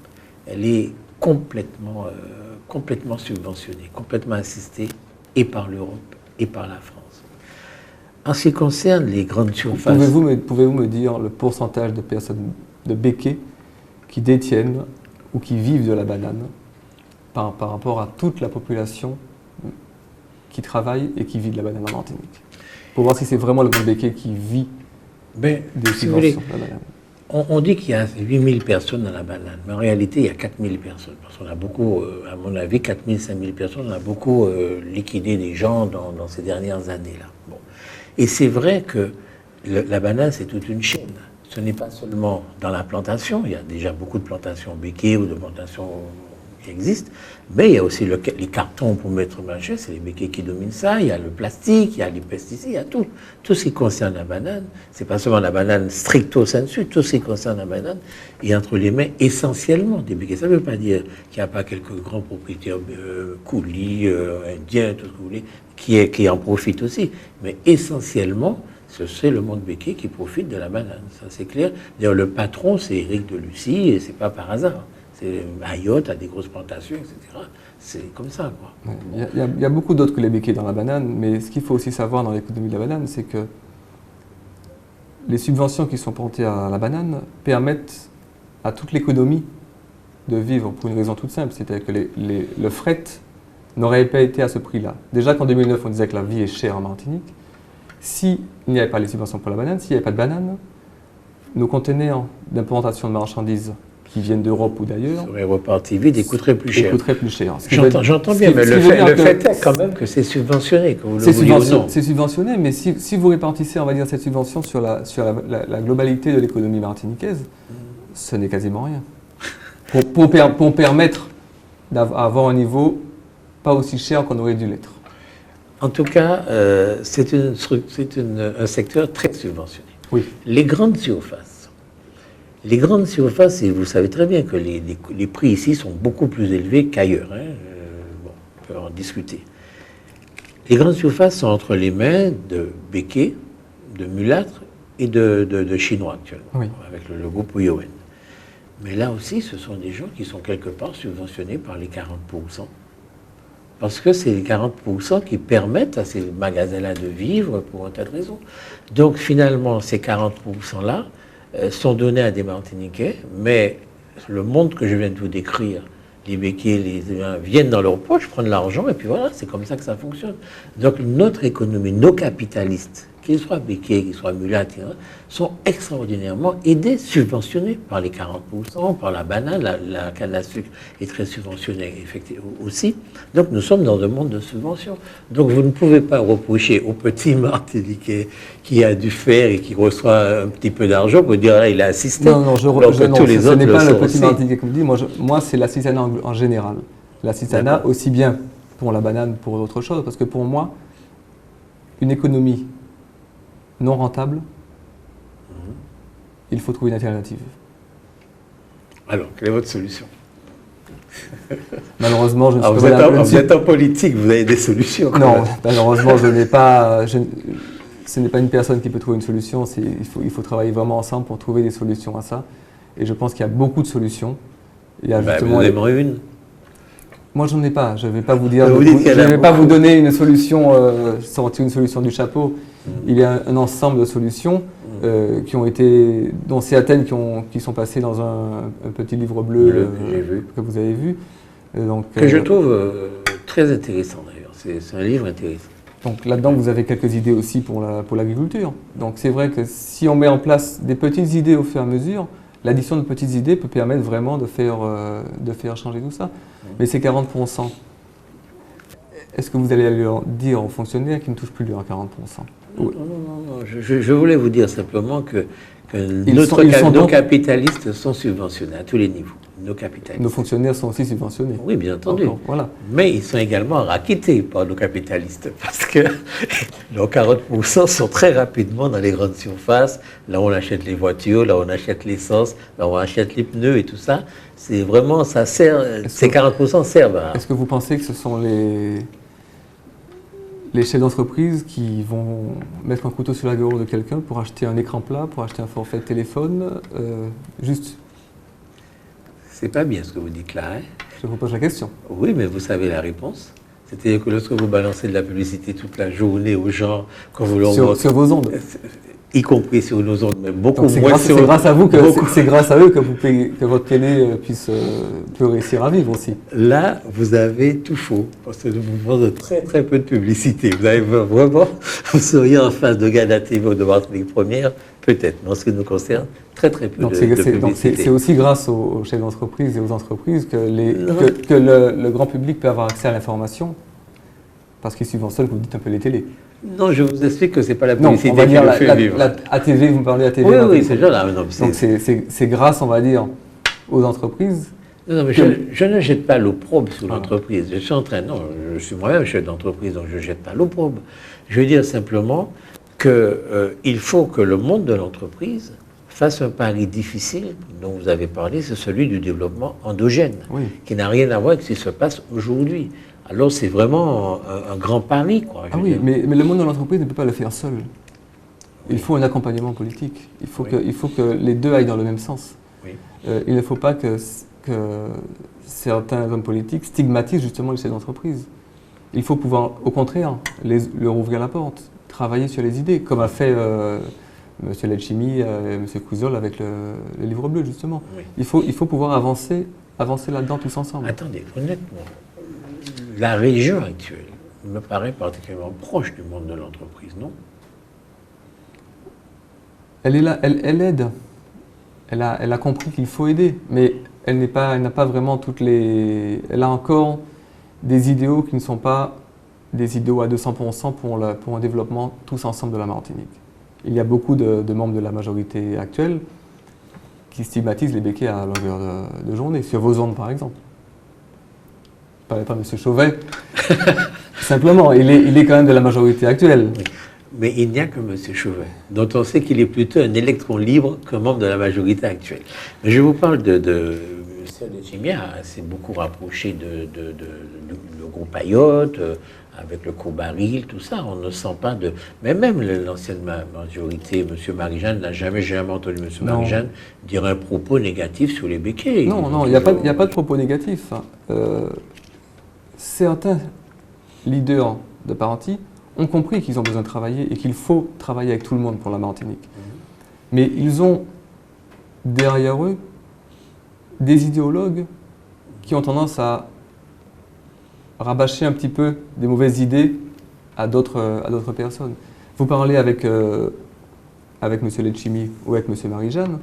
Elle est complètement subventionnée, complètement assistée, et par l'Europe et par la France. En ce qui concerne les grandes surfaces... Pouvez-vous me dire le pourcentage de personnes de béquets qui détiennent ou qui vivent de la banane par rapport à toute la population qui travaille et qui vit de la banane en Martinique? Pour voir si c'est vraiment le monde béquet qui vit des subventions de la banane. On dit qu'il y a 8000 personnes dans la banane, mais en réalité, il y a 4000 personnes. Parce qu'on a beaucoup, à mon avis, 4000, 5000 personnes, on a beaucoup liquidé des gens dans ces dernières années-là. Bon. Et c'est vrai que la banane, c'est toute une chaîne. Ce n'est pas seulement dans la plantation, il y a déjà beaucoup de plantations béquets ou de plantations qui existent, mais il y a aussi les cartons pour mettre machin, c'est les béquets qui dominent ça, il y a le plastique, il y a les pesticides, il y a tout. Tout ce qui concerne la banane, c'est pas seulement la banane stricto sensu, tout ce qui concerne la banane est entre les mains essentiellement des béquets. Ça ne veut pas dire qu'il n'y a pas quelques grands propriétaires coulis, indiens, tout ce que vous voulez, qui en profitent aussi, mais essentiellement, c'est le monde béquet qui profite de la banane, ça c'est clair. D'ailleurs, le patron, c'est Éric de Lucie, et c'est pas par hasard. C'est Mayotte a des grosses plantations, etc. C'est comme ça, quoi. Il y a beaucoup d'autres que les béquets dans la banane, mais ce qu'il faut aussi savoir dans l'économie de la banane, c'est que les subventions qui sont portées à la banane permettent à toute l'économie de vivre pour une raison toute simple, c'est-à-dire que le fret n'aurait pas été à ce prix-là. Déjà qu'en 2009, on disait que la vie est chère en Martinique. S'il n'y avait pas les subventions pour la banane, s'il n'y avait pas de banane, nos conteneurs d'implantation de marchandises qui viennent d'Europe ou d'ailleurs, seraient repartis vite et coûteraient plus cher. J'entends bien, mais le fait est quand même que c'est subventionné. C'est subventionné, mais si vous répartissez, on va dire, cette subvention sur la globalité de l'économie martiniquaise, ce n'est quasiment rien. Pour permettre d'avoir un niveau pas aussi cher qu'on aurait dû l'être. En tout cas, c'est un secteur très subventionné. Oui. Les grandes surfaces, et vous savez très bien que les prix ici sont beaucoup plus élevés qu'ailleurs. On peut en discuter. Les grandes surfaces sont entre les mains de béquets, de mulâtres et de Chinois actuellement, oui, avec le logo Puyowen. Mais là aussi, ce sont des gens qui sont quelque part subventionnés par les 40%. Parce que c'est les 40% qui permettent à ces magasins-là de vivre pour un tas de raisons. Donc finalement, ces 40%-là sont donnés à des Martiniquais, mais le monde que je viens de vous décrire, les béquets, viennent dans leur poche, prennent l'argent, et puis voilà, c'est comme ça que ça fonctionne. Donc notre économie, nos capitalistes, qu'ils soient béquets, qu'ils soient mulâtres, sont extraordinairement aidés, subventionnés par les 40%, par la banane, la canne à sucre est très subventionnée effectivement aussi. Donc nous sommes dans un monde de subventions. Donc vous ne pouvez pas reprocher au petit Martiniquais qui a dû faire et qui reçoit un petit peu d'argent pour dire là il a assisté. Non, ce n'est pas le petit Martiniquais comme dit. Moi c'est l'assistanat en général. L'assistanat aussi bien pour la banane, pour d'autres choses, parce que pour moi, une économie non rentable, il faut trouver une alternative. Alors, quelle est votre solution? Malheureusement, je ne suis pas... Vous êtes en politique, vous avez des solutions. Non, malheureusement, ce n'est pas une personne qui peut trouver une solution. Il faut travailler vraiment ensemble pour trouver des solutions à ça. Et je pense qu'il y a beaucoup de solutions. Il y a justement... Vous en aimeriez une? Moi, j'en ai pas. Je ne vais pas vous dire. Je ne vais pas vous donner une solution, sortir une solution du chapeau. Il y a un ensemble de solutions qui ont été, dont certaines qui sont passées dans un petit livre bleu que vous avez vu. Donc, que je trouve très intéressant d'ailleurs. C'est un livre intéressant. Donc là-dedans, vous avez quelques idées aussi pour l'agriculture. Donc c'est vrai que si on met en place des petites idées au fur et à mesure, l'addition de petites idées peut permettre vraiment de faire changer tout ça. Mais ces 40%, est-ce que vous allez leur dire aux fonctionnaires qu'ils ne touchent plus leurs 40%? Non. Je voulais vous dire simplement que nos capitalistes sont subventionnés à tous les niveaux. Nos capitalistes. Nos fonctionnaires sont aussi subventionnés. Oui, bien entendu. Voilà. Mais ils sont également raquettés par nos capitalistes parce que nos 40% sont très rapidement dans les grandes surfaces. Là, on achète les voitures, là, on achète l'essence, là, on achète les pneus et tout ça. C'est vraiment, ça sert, ces 40% servent à... Est-ce que vous pensez que ce sont les chefs d'entreprise qui vont mettre un couteau sur la gorge de quelqu'un pour acheter un écran plat, pour acheter un forfait de téléphone, juste. C'est pas bien ce que vous dites là, hein? Je vous pose la question. Oui, mais vous savez la réponse. C'est-à-dire que lorsque vous balancez de la publicité toute la journée aux gens, quand vous leur sur vos ondes. Y compris sur nos ondes, mais beaucoup Donc moins c'est grâce à vous que c'est grâce à eux que votre télé peut réussir à vivre aussi. Là, vous avez tout faux, parce que nous vous vendons très très peu de publicité. Vous avez vraiment, vous seriez en face de Ghana TV ou de Martinique Première, peut-être, mais en ce qui nous concerne, très très peu de publicité. C'est aussi grâce aux chefs d'entreprise et aux entreprises que le grand public peut avoir accès à l'information, parce qu'ils subventionnent, comme vous dites, un peu les télés. Non, je vous explique que ce n'est pas la publicité qui le fait vivre. ATV, vous me parlez ATV. Oui, c'est genre là. Donc c'est grâce, on va dire, aux entreprises. Non, mais je ne jette pas l'opprobre sur l'entreprise. Je suis en train, non, je suis moi-même chef d'entreprise, donc je ne jette pas l'opprobre. Je veux dire simplement qu'il faut que le monde de l'entreprise fasse un pari difficile dont vous avez parlé, c'est celui du développement endogène, qui n'a rien à voir avec ce qui se passe aujourd'hui. Alors c'est vraiment un grand pari, quoi. Oui, mais le monde de l'entreprise ne peut pas le faire seul. Il faut un accompagnement politique. Il faut que les deux aillent dans le même sens. Oui. Il ne faut pas que certains hommes politiques stigmatisent justement les chefs d'entreprise. Il faut pouvoir, au contraire, leur ouvrir la porte, travailler sur les idées, comme a fait M. Letchimy, M. Couzol avec le livre bleu, justement. Oui. Il faut pouvoir avancer là-dedans tous ensemble. Attendez, honnêtement, la région actuelle me paraît particulièrement proche du monde de l'entreprise, non? Elle est là, elle aide. Elle a compris qu'il faut aider, mais elle n'a pas vraiment toutes les... Elle a encore des idéaux qui ne sont pas des idéaux à 200% pour un développement tous ensemble de la Martinique. Il y a beaucoup de membres de la majorité actuelle qui stigmatisent les béquets à longueur de journée, sur vos ondes par exemple. Pas M. Chauvet. Simplement, il est quand même de la majorité actuelle. Oui. Mais il n'y a que M. Chauvet, dont on sait qu'il est plutôt un électron libre qu'un membre de la majorité actuelle. Mais je vous parle de M. Letchimy, c'est beaucoup rapproché du groupe Ayotte, avec le Cobaril, tout ça. On ne sent pas de... Mais même l'ancienne majorité, M. Marie-Jeanne, n'a jamais entendu M. Marie-Jeanne dire un propos négatif sur les béquets. Non, il n'y a pas de propos négatifs. Certains leaders de parti ont compris qu'ils ont besoin de travailler et qu'il faut travailler avec tout le monde pour la Martinique. Mais ils ont derrière eux des idéologues qui ont tendance à rabâcher un petit peu des mauvaises idées à d'autres personnes. Vous parlez avec M. Letchimy ou avec M. Marie-Jeanne,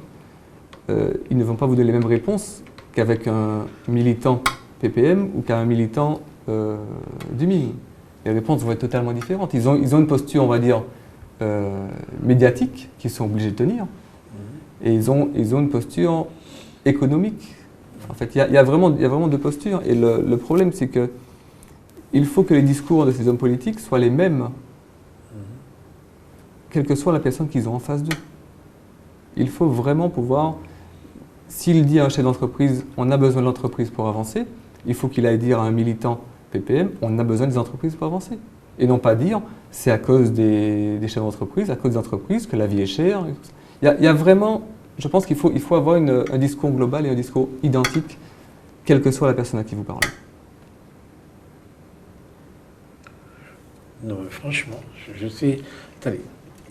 ils ne vont pas vous donner les mêmes réponses qu'avec un militant PPM ou qu'un militant du MIN. Les réponses vont être totalement différentes. Ils ont une posture, on va dire, médiatique qu'ils sont obligés de tenir. Et ils ont une posture économique. En fait, il y a vraiment deux postures. Et le problème, c'est que il faut que les discours de ces hommes politiques soient les mêmes, quelle que soit la personne qu'ils ont en face d'eux. Il faut vraiment pouvoir, s'il dit à un chef d'entreprise, on a besoin de l'entreprise pour avancer, il faut qu'il aille dire à un militant PPM, on a besoin des entreprises pour avancer. Et non pas dire, c'est à cause des chefs d'entreprise, à cause des entreprises, que la vie est chère. Il y a vraiment, je pense qu'il faut avoir un discours global et un discours identique, quelle que soit la personne à qui vous parlez. Non, franchement, je suis... Attendez,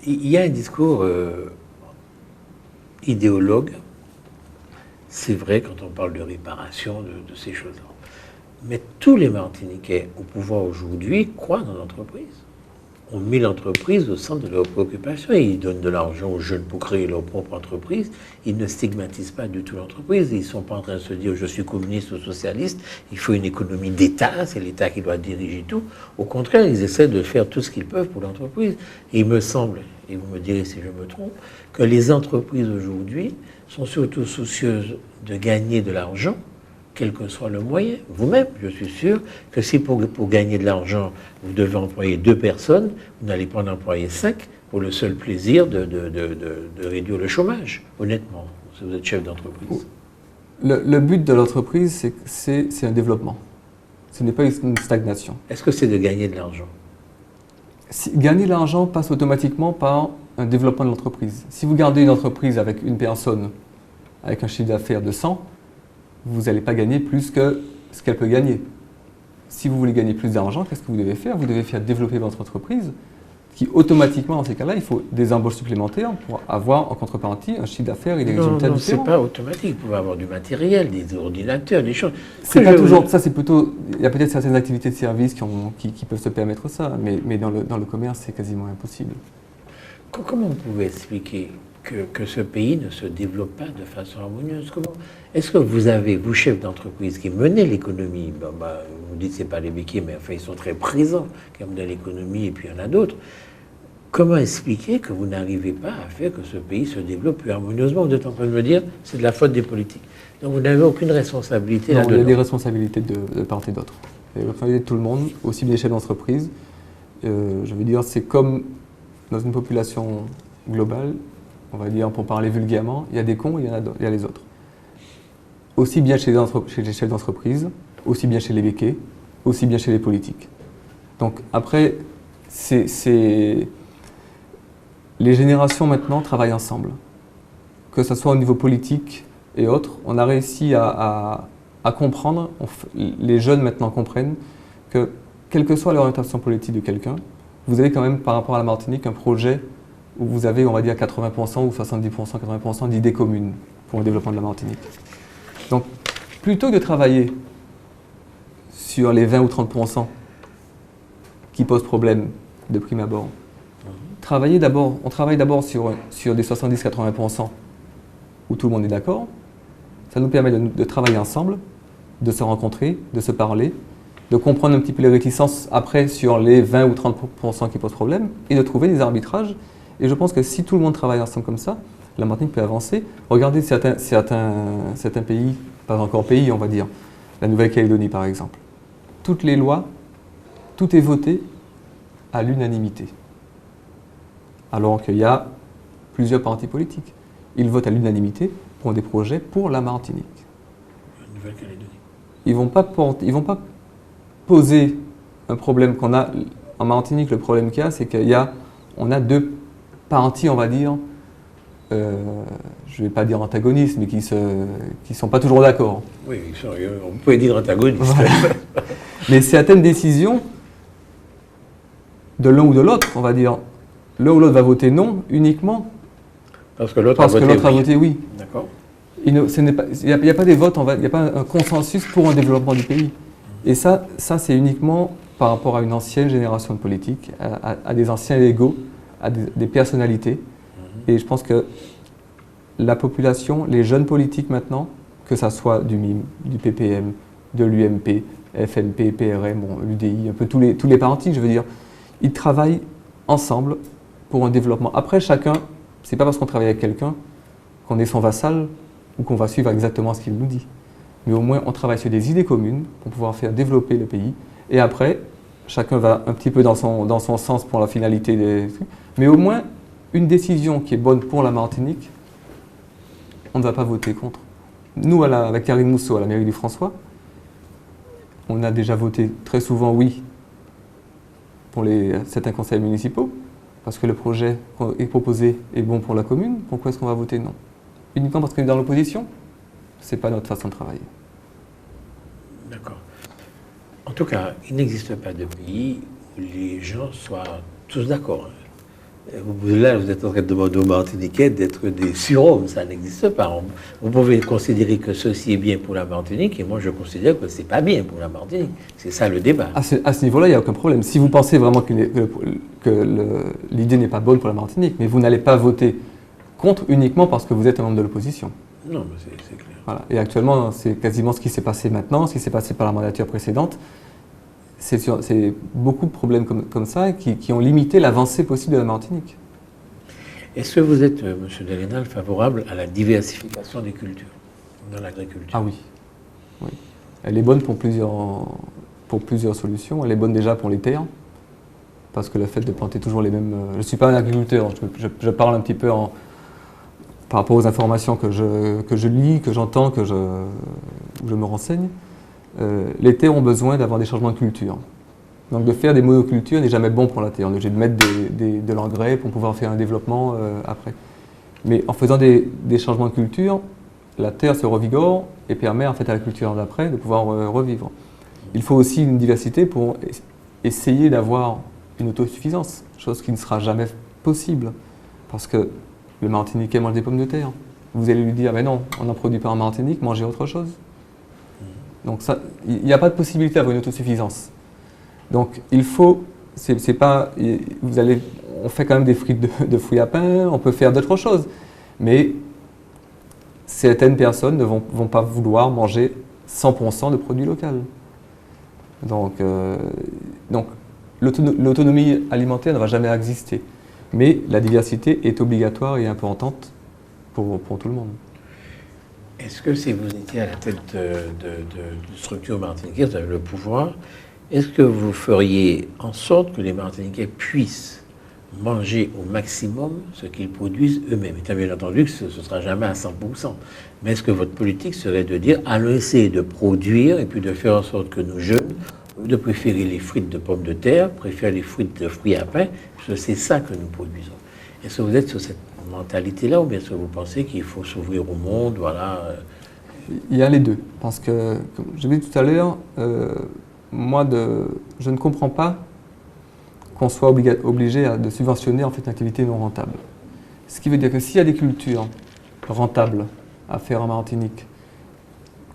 il y a un discours idéologue, c'est vrai quand on parle de réparation, de ces choses-là. Mais tous les Martiniquais au pouvoir aujourd'hui croient dans l'entreprise. On met l'entreprise au centre de leurs préoccupations. Ils donnent de l'argent aux jeunes pour créer leur propre entreprise. Ils ne stigmatisent pas du tout l'entreprise. Ils ne sont pas en train de se dire « je suis communiste ou socialiste, il faut une économie d'État, c'est l'État qui doit diriger tout ». Au contraire, ils essaient de faire tout ce qu'ils peuvent pour l'entreprise. Et il me semble, et vous me direz si je me trompe, que les entreprises aujourd'hui sont surtout soucieuses de gagner de l'argent, quel que soit le moyen. Vous-même, je suis sûr que si pour gagner de l'argent, vous devez employer 2 personnes, vous n'allez pas en employer 5 pour le seul plaisir de réduire le chômage, honnêtement, si vous êtes chef d'entreprise. Le but de l'entreprise, c'est un développement. Ce n'est pas une stagnation. Est-ce que c'est de gagner de l'argent? Gagner de l'argent passe automatiquement par un développement de l'entreprise. Si vous gardez une entreprise avec une personne, avec un chiffre d'affaires de 100, vous n'allez pas gagner plus que ce qu'elle peut gagner. Si vous voulez gagner plus d'argent, qu'est-ce que vous devez faire? Vous devez faire développer votre entreprise, qui automatiquement, dans ces cas-là, il faut des embauches supplémentaires pour avoir en contrepartie un chiffre d'affaires et des résultats non, différents. c'est pas automatique. Vous pouvez avoir du matériel, des ordinateurs, des choses. C'est pas toujours, ça c'est plutôt, il y a peut-être certaines activités de service qui peuvent se permettre ça, mais dans le commerce, c'est quasiment impossible. Comment vous pouvez expliquer que ce pays ne se développe pas de façon harmonieuse? Est-ce que vous avez, vous, chefs d'entreprise, qui menez l'économie, vous dites que ce n'est pas les béquiers, mais enfin, ils sont très présents quand même dans l'économie, et puis il y en a d'autres. Comment expliquer que vous n'arrivez pas à faire que ce pays se développe plus harmonieusement? Vous êtes en train de me dire c'est de la faute des politiques. Donc vous n'avez aucune responsabilité là-dedans. Il y a des responsabilités de part et d'autre. Il y a des responsabilités de tout le monde, aussi bien les chefs d'entreprise. Je veux dire, c'est comme dans une population globale, on va dire, pour parler vulgairement, il y a des cons et il y a les autres. Aussi bien chez les chefs d'entreprise, aussi bien chez les béquets, aussi bien chez les politiques. Donc après, les générations maintenant travaillent ensemble. Que ce soit au niveau politique et autres, on a réussi à comprendre, les jeunes maintenant comprennent que quelle que soit l'orientation politique de quelqu'un, vous avez quand même par rapport à la Martinique un projet où vous avez, on va dire, 80% ou 70%, 80% d'idées communes pour le développement de la Martinique. Donc, plutôt que de travailler sur les 20 ou 30% qui posent problème de prime abord, on travaille d'abord sur des 70-80% où tout le monde est d'accord. Ça nous permet de travailler ensemble, de se rencontrer, de se parler, de comprendre un petit peu les réticences après sur les 20 ou 30% qui posent problème et de trouver des arbitrages. Et je pense que si tout le monde travaille ensemble comme ça, la Martinique peut avancer. Regardez certains pays, pas encore pays on va dire, la Nouvelle-Calédonie par exemple. Toutes les lois, tout est voté à l'unanimité. Alors qu'il y a plusieurs partis politiques. Ils votent à l'unanimité pour des projets pour la Martinique. La Nouvelle-Calédonie. Ils vont pas poser un problème qu'on a en Martinique. Le problème qu'il y a, c'est qu'on a deux partis, on va dire, je ne vais pas dire antagonistes, mais qui sont pas toujours d'accord. Oui, on peut dire antagonistes. Voilà. Mais certaines décisions de l'un ou de l'autre, on va dire, l'un ou l'autre va voter non uniquement parce que l'autre a voté oui. D'accord. Il n'y a pas des votes, il n'y a pas un consensus pour un développement du pays. Et ça c'est uniquement par rapport à une ancienne génération de politiques, à des anciens légaux, à des personnalités. Et je pense que la population, les jeunes politiques maintenant, que ça soit du MIM, du PPM, de l'UMP, FNP, PRM, l'UDI, un peu tous les partis, je veux dire, ils travaillent ensemble pour un développement. Après, chacun, c'est pas parce qu'on travaille avec quelqu'un qu'on est son vassal ou qu'on va suivre exactement ce qu'il nous dit. Mais au moins, on travaille sur des idées communes pour pouvoir faire développer le pays. Et après, chacun va un petit peu dans son sens pour la finalité des trucs. Mais au moins, une décision qui est bonne pour la Martinique, on ne va pas voter contre. Nous, avec Karine Mousseau, à la mairie du François, on a déjà voté très souvent oui pour certains conseils municipaux, parce que le projet est proposé est bon pour la commune. Pourquoi est-ce qu'on va voter non? Uniquement parce qu'on est dans l'opposition? Ce n'est pas notre façon de travailler. D'accord. En tout cas, il n'existe pas de pays où les gens soient tous d'accord. Là, vous êtes en train de demander aux Martiniquais d'être des surhommes, ça n'existe pas. Vous pouvez considérer que ceci est bien pour la Martinique, et moi je considère que ce n'est pas bien pour la Martinique. C'est ça le débat. À ce niveau-là, il n'y a aucun problème. Si vous pensez vraiment que l'idée n'est pas bonne pour la Martinique, mais vous n'allez pas voter contre uniquement parce que vous êtes un membre de l'opposition. Non, mais c'est clair. Voilà. Et actuellement, c'est quasiment ce qui s'est passé maintenant, ce qui s'est passé par la mandature précédente. C'est beaucoup de problèmes comme ça qui ont limité l'avancée possible de la Martinique. Est-ce que vous êtes, M. Delénal, favorable à la diversification des cultures dans l'agriculture? Ah oui. Oui. Elle est bonne pour plusieurs solutions. Elle est bonne déjà pour les terres, parce que le fait de planter toujours les mêmes... Je ne suis pas un agriculteur, je parle un petit peu par rapport aux informations que je lis, que j'entends, où je me renseigne. Les terres ont besoin d'avoir des changements de culture. Donc de faire des monocultures n'est jamais bon pour la terre. On est obligé de mettre de l'engrais pour pouvoir faire un développement après. Mais en faisant des changements de culture, la terre se revigore et permet en fait à la culture d'après de pouvoir revivre. Il faut aussi une diversité pour essayer d'avoir une autosuffisance, chose qui ne sera jamais possible parce que le Martiniquais mange des pommes de terre. Vous allez lui dire, mais non, on n'en produit pas en Martinique, mangez autre chose. Donc il n'y a pas de possibilité d'avoir une autosuffisance. Donc il faut, c'est pas, on fait quand même des frites de fruits à pain, on peut faire d'autres choses, mais certaines personnes ne vont pas vouloir manger 100% de produits locaux. Donc l'autonomie alimentaire ne va jamais exister, mais la diversité est obligatoire et importante pour tout le monde. Est-ce que si vous étiez à la tête de structure martiniquaise, vous avez le pouvoir, est-ce que vous feriez en sorte que les Martiniquais puissent manger au maximum ce qu'ils produisent eux-mêmes? Étant bien entendu que ce ne sera jamais à 100%. Mais est-ce que votre politique serait de dire, allons essayer de produire et puis de faire en sorte que nos jeunes, de préférer les frites de pommes de terre, préfèrent les frites de fruits à pain, parce que c'est ça que nous produisons? Est-ce que vous êtes sur cette mentalité-là ou bien est-ce que vous pensez qu'il faut s'ouvrir au monde, voilà? Il y a les deux, parce que, comme je l'ai dit tout à l'heure, je ne comprends pas qu'on soit obligé de subventionner en fait une activité non rentable. Ce qui veut dire que s'il y a des cultures rentables à faire en Martinique,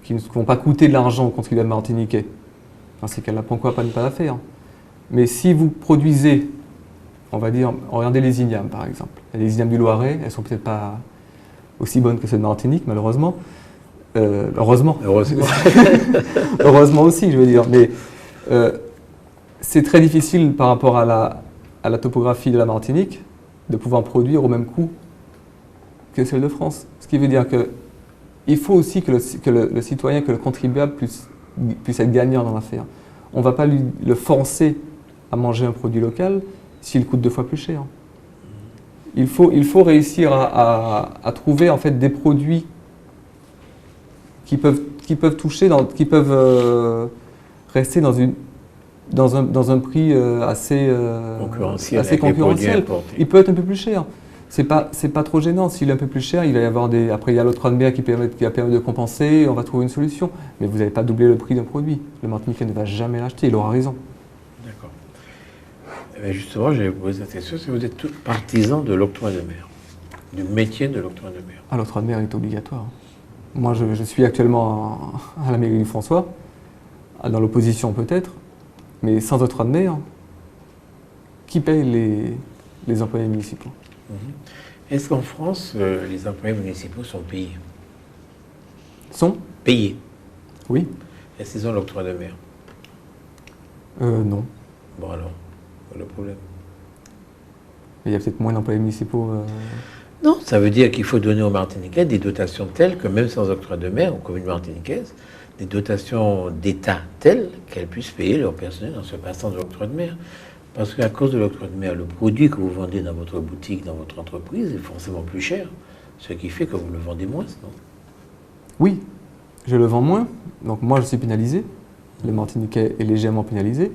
qui ne vont pas coûter de l'argent aux contribuables martiniquais, dans ces cas-là, pourquoi pas ne pas la faire? Mais si vous produisez, on va dire, regardez les ignames par exemple. Les ignames du Loiret, elles sont peut-être pas aussi bonnes que celles de Martinique, malheureusement. Heureusement. Heureusement aussi, je veux dire. Mais c'est très difficile par rapport à la topographie de la Martinique de pouvoir produire au même coût que celle de France. Ce qui veut dire qu'il faut aussi que le citoyen, que le contribuable puisse être gagnant dans l'affaire. On ne va pas le forcer à manger un produit local s'il coûte 2 fois plus cher. Il faut réussir à trouver en fait des produits qui peuvent toucher, qui peuvent rester dans un prix assez concurrentiel. Il peut être un peu plus cher. C'est pas trop gênant. S'il est un peu plus cher, il va y avoir après il y a l'octroi de mer qui va permettre de compenser. On va trouver une solution. Mais vous n'allez pas doubler le prix d'un produit. Le Martiniquais ne va jamais l'acheter. Il aura raison. D'accord. Justement, je vais vous poser cette question. Si vous êtes tous partisans de l'octroi de mer, du métier de l'octroi de mer. Ah, l'octroi de mer est obligatoire. Moi, je suis actuellement à la mairie du François, dans l'opposition peut-être, mais sans octroi de mer, qui paye les employés municipaux? Est-ce qu'en France, les employés municipaux sont payés? Sont payés? Oui. Est-ce qu'ils ont l'octroi de mer? Non. Bon alors, le problème. Il y a peut-être moins d'employés municipaux. Non, ça veut dire qu'il faut donner aux Martiniquais des dotations telles que même sans octroi de mer, aux communes martiniquaises, des dotations d'État telles qu'elles puissent payer leur personnel en se passant de l'octroi de mer. Parce qu'à cause de l'octroi de mer, le produit que vous vendez dans votre boutique, dans votre entreprise, est forcément plus cher. Ce qui fait que vous le vendez moins, non? Oui, je le vends moins. Donc moi, je suis pénalisé. Le Martiniquais est légèrement pénalisé.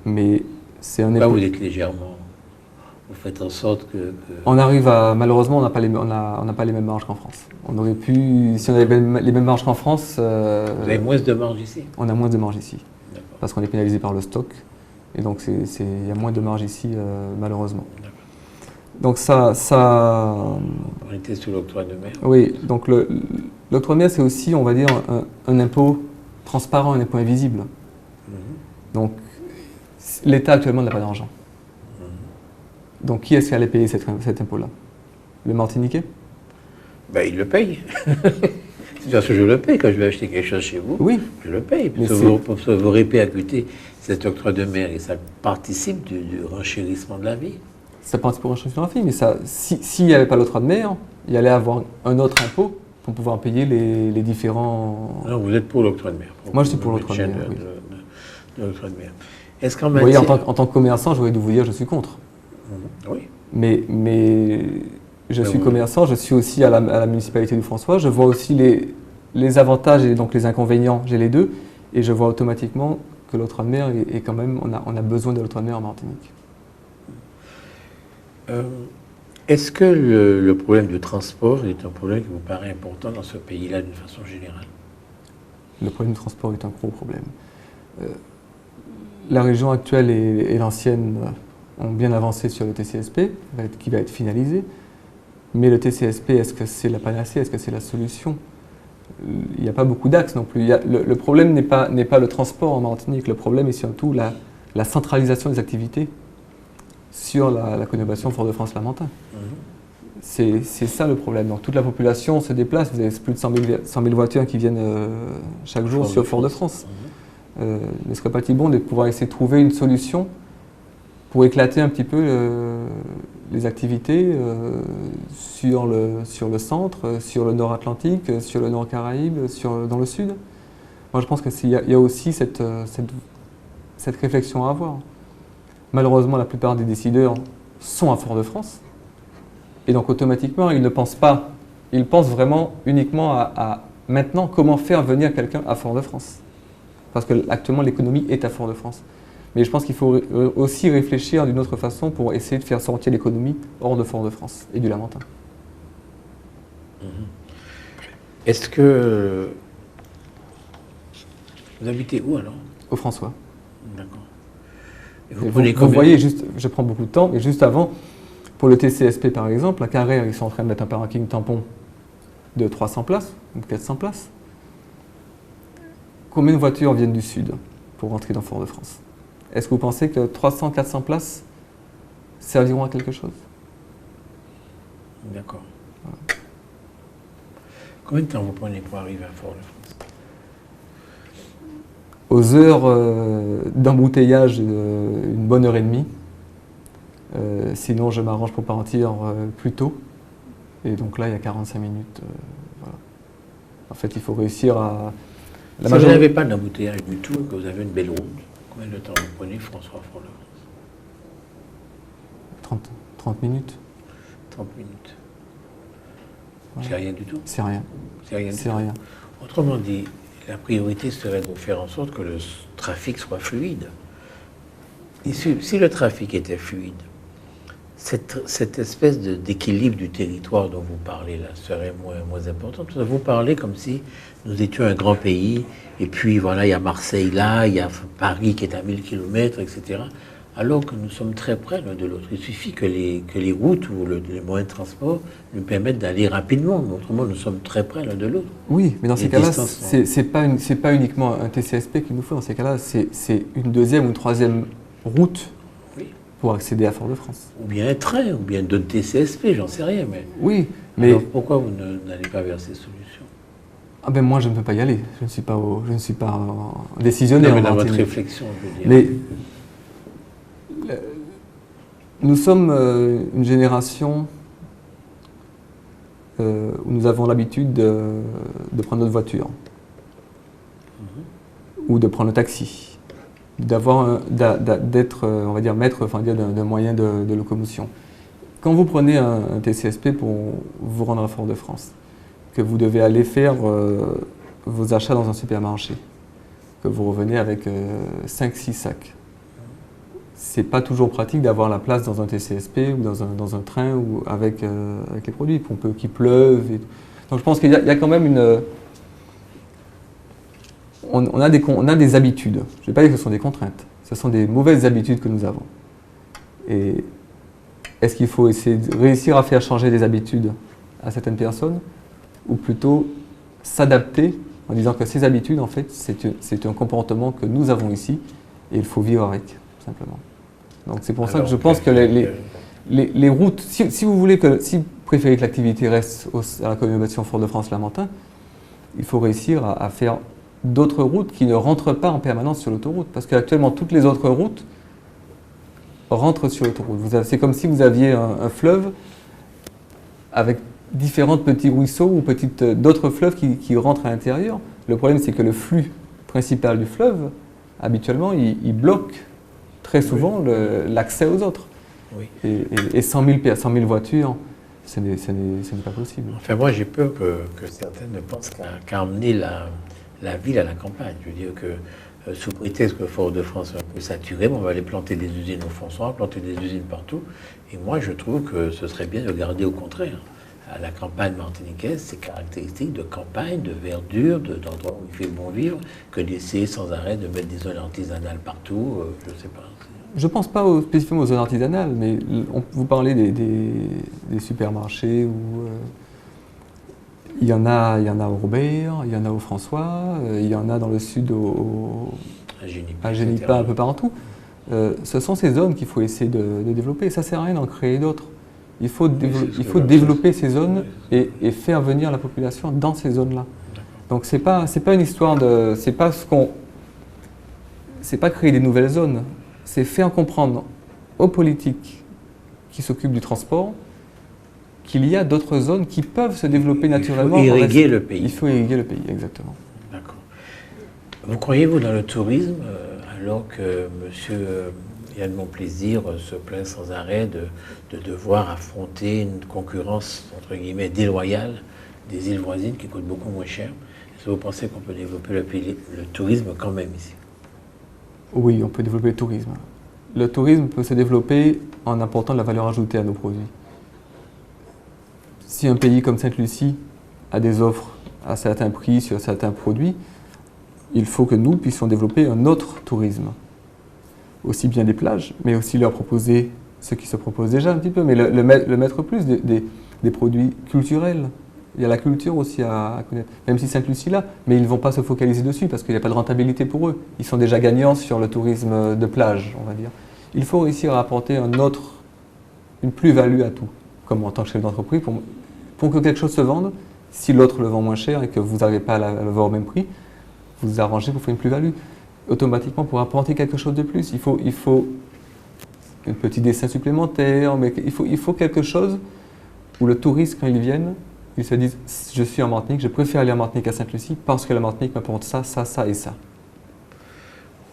Mais c'est un Là, vous êtes légèrement... Vous faites en sorte que... On arrive à... Malheureusement, on n'a pas les mêmes marges qu'en France. On aurait pu... Si on avait les mêmes marges qu'en France... Vous avez moins de marge ici? On a moins de marge ici. Parce qu'on est pénalisé par le stock. Et donc, il y a moins de marge ici, malheureusement. Donc ça... On était sous l'octroi de mer? Oui. Donc l'octroi de mer, c'est aussi, on va dire, un impôt transparent, un impôt invisible. Donc, l'État actuellement n'a pas d'argent. Donc, qui est-ce qui allait payer cet impôt-là? Le Martiniquais? Ben, il le paye. C'est parce que je le paye quand je vais acheter quelque chose chez vous. Oui. Je le paye. Parce que vous répercutez cet octroi de mer et ça participe du renchérissement de la vie. Ça participe au renchérissement de la vie, mais s'il n'y avait pas l'octroi de mer, il y allait avoir un autre impôt pour pouvoir payer les différents... Non, vous êtes pour l'octroi de mer. Moi, je suis pour l'octroi de mer, oui. De l'octroi de mer. Est-ce qu'en Vous voyez, en tant que commerçant, j'aurais dû vous dire je suis contre. Oui. Mais je suis commerçant, je suis aussi à la municipalité du François, je vois aussi les avantages et donc les inconvénients, j'ai les deux, et je vois automatiquement que l'octroi de mer est quand même, on a besoin de l'octroi de mer en Martinique. Est-ce que le problème du transport est un problème qui vous paraît important dans ce pays-là d'une façon générale? Le problème du transport est un gros problème. La région actuelle et l'ancienne ont bien avancé sur le TCSP, qui va être finalisé. Mais le TCSP, est-ce que c'est la panacée? Est-ce que c'est la solution? Il n'y a pas beaucoup d'axes non plus. Le problème n'est pas le transport en Martinique. Le problème est surtout la centralisation des activités sur la conurbation Fort-de-France-Lamentin. C'est ça le problème. Donc toute la population se déplace. Vous avez plus de 100 000 voitures qui viennent chaque jour sur Fort-de-France. Ne serait pas-il bon de pouvoir essayer de trouver une solution pour éclater un petit peu les activités sur le centre, sur le nord Atlantique, sur le nord Caraïbes, dans le sud? Moi je pense qu'il y a aussi cette réflexion à avoir. Malheureusement, la plupart des décideurs sont à Fort-de-France. Et donc automatiquement, ils ne pensent pas, ils pensent vraiment uniquement à maintenant comment faire venir quelqu'un à Fort-de-France. Parce que actuellement l'économie est à Fort-de-France. Mais je pense qu'il faut aussi réfléchir d'une autre façon pour essayer de faire sortir l'économie hors de Fort-de-France et du Lamentin. Est-ce que vous habitez où alors? Au François. D'accord. Vous voyez, je prends beaucoup de temps, mais juste avant, pour le TCSP par exemple, à Carrère, ils sont en train de mettre un parking tampon de 300 places, ou 400 places. Combien de voitures viennent du sud pour rentrer dans Fort-de-France? Est-ce que vous pensez que 300-400 places serviront à quelque chose? D'accord. Voilà. Combien de temps vous prenez pour arriver à Fort-de-France? Aux heures d'embouteillage, une bonne heure et demie. Sinon, je m'arrange pour partir plus tôt. Et donc là, il y a 45 minutes. Voilà. En fait, il faut réussir à... Si vous n'avez pas d'embouteillage du tout, que vous avez une belle route, combien de temps vous prenez, François, à Fort-de-France? 30 minutes. 30 minutes. Voilà. C'est rien du tout? C'est rien. C'est rien du tout. Rien. Autrement dit, la priorité serait de faire en sorte que le trafic soit fluide. Et si le trafic était fluide, cette espèce d'équilibre du territoire dont vous parlez là serait moins importante. Vous parlez comme si nous étions un grand pays, et puis voilà, il y a Marseille là, il y a Paris qui est à 1000 km, etc. Alors que nous sommes très près l'un de l'autre. Il suffit que les routes ou les moyens de transport nous permettent d'aller rapidement. Autrement, nous sommes très près l'un de l'autre. Oui, mais dans ces cas-là, c'est pas uniquement un TCSP qu'il nous faut. Dans ces cas-là, c'est une deuxième ou une troisième route pour accéder à Fort-de-France. Ou bien un train, ou bien d'autres TCSP, j'en sais rien. Mais... Oui, mais... Alors pourquoi vous n'allez pas vers ces solutions? Ah ben moi, je ne peux pas y aller. Je ne suis pas décisionnaire. Non, mais dans votre réflexion, je veux dire. Mais nous sommes une génération où nous avons l'habitude de prendre notre voiture ou de prendre le taxi, d'être, on va dire, maître d'un moyen de locomotion. Quand vous prenez un TCSP pour vous rendre à Fort-de-France, que vous devez aller faire vos achats dans un supermarché, que vous revenez avec 5-6 sacs, c'est pas toujours pratique d'avoir la place dans un TCSP ou dans un train ou avec les produits, qu'il pleuve. Donc je pense qu'il y a quand même une... On a des habitudes. Je ne vais pas dire que ce sont des contraintes. Ce sont des mauvaises habitudes que nous avons. Et est-ce qu'il faut essayer de réussir à faire changer des habitudes à certaines personnes, ou plutôt s'adapter en disant que ces habitudes, en fait, c'est un comportement que nous avons ici et il faut vivre avec, tout simplement. Donc c'est pour ça que je pense que les routes, si vous préférez que l'activité reste à la conurbation Fort-de-France-Lamentin, il faut réussir à faire d'autres routes qui ne rentrent pas en permanence sur l'autoroute. Parce qu'actuellement, toutes les autres routes rentrent sur l'autoroute. C'est comme si vous aviez un fleuve avec différents petits ruisseaux ou d'autres fleuves qui rentrent à l'intérieur. Le problème, c'est que le flux principal du fleuve, habituellement, il bloque très souvent l'accès aux autres. Oui. Et 100 000 voitures, ce n'est pas possible. Enfin, moi, j'ai peur que certains ne pensent qu'à emmener la ville à la campagne. Je veux dire que sous prétexte que Fort-de-France est un peu saturé, on va aller planter des usines au François, planter des usines partout. Et moi, je trouve que ce serait bien de garder au contraire à la campagne martiniquaise ces caractéristiques de campagne, de verdure, d'endroits où il fait bon vivre, que d'essayer sans arrêt de mettre des zones artisanales partout, je ne sais pas. Je ne pense pas spécifiquement aux zones artisanales, mais vous parlez des supermarchés où il y en a au Robert, il y en a au François, il y en a dans le sud à Génipa, un peu partout. Ce sont ces zones qu'il faut essayer de développer. Ça ne sert à rien d'en créer d'autres. Il faut développer ces zones et faire venir la population dans ces zones-là. Donc c'est pas une histoire de... C'est pas créer des nouvelles zones. C'est faire comprendre aux politiques qui s'occupent du transport qu'il y a d'autres zones qui peuvent se développer naturellement. Il faut irriguer le pays. Il faut irriguer le pays, exactement. D'accord. Vous croyez-vous dans le tourisme, alors que M. Yann Monplaisir se plaint sans arrêt de devoir affronter une concurrence, entre guillemets, déloyale des îles voisines qui coûtent beaucoup moins cher? Est-ce que vous pensez qu'on peut développer le tourisme quand même ici? Oui, on peut développer le tourisme. Le tourisme peut se développer en apportant de la valeur ajoutée à nos produits. Si un pays comme Sainte-Lucie a des offres à certains prix sur certains produits, il faut que nous puissions développer un autre tourisme. Aussi bien des plages, mais aussi leur proposer ce qui se propose déjà un petit peu, mais le mettre plus des produits culturels. Il y a la culture aussi à connaître, même si Sainte-Lucie là, mais ils ne vont pas se focaliser dessus parce qu'il n'y a pas de rentabilité pour eux. Ils sont déjà gagnants sur le tourisme de plage, on va dire. Il faut réussir à apporter une plus-value à tout, comme en tant que chef d'entreprise, pour que quelque chose se vende. Si l'autre le vend moins cher et que vous n'arrivez pas à le vendre au même prix, vous vous arrangez pour faire une plus-value. Automatiquement, pour apporter quelque chose de plus, il faut un petit dessin supplémentaire, mais il faut quelque chose où le touriste, quand ils viennent, ils se disent « je suis en Martinique, je préfère aller en Martinique à Sainte-Lucie parce que la Martinique m'apporte ça, ça, ça et ça ».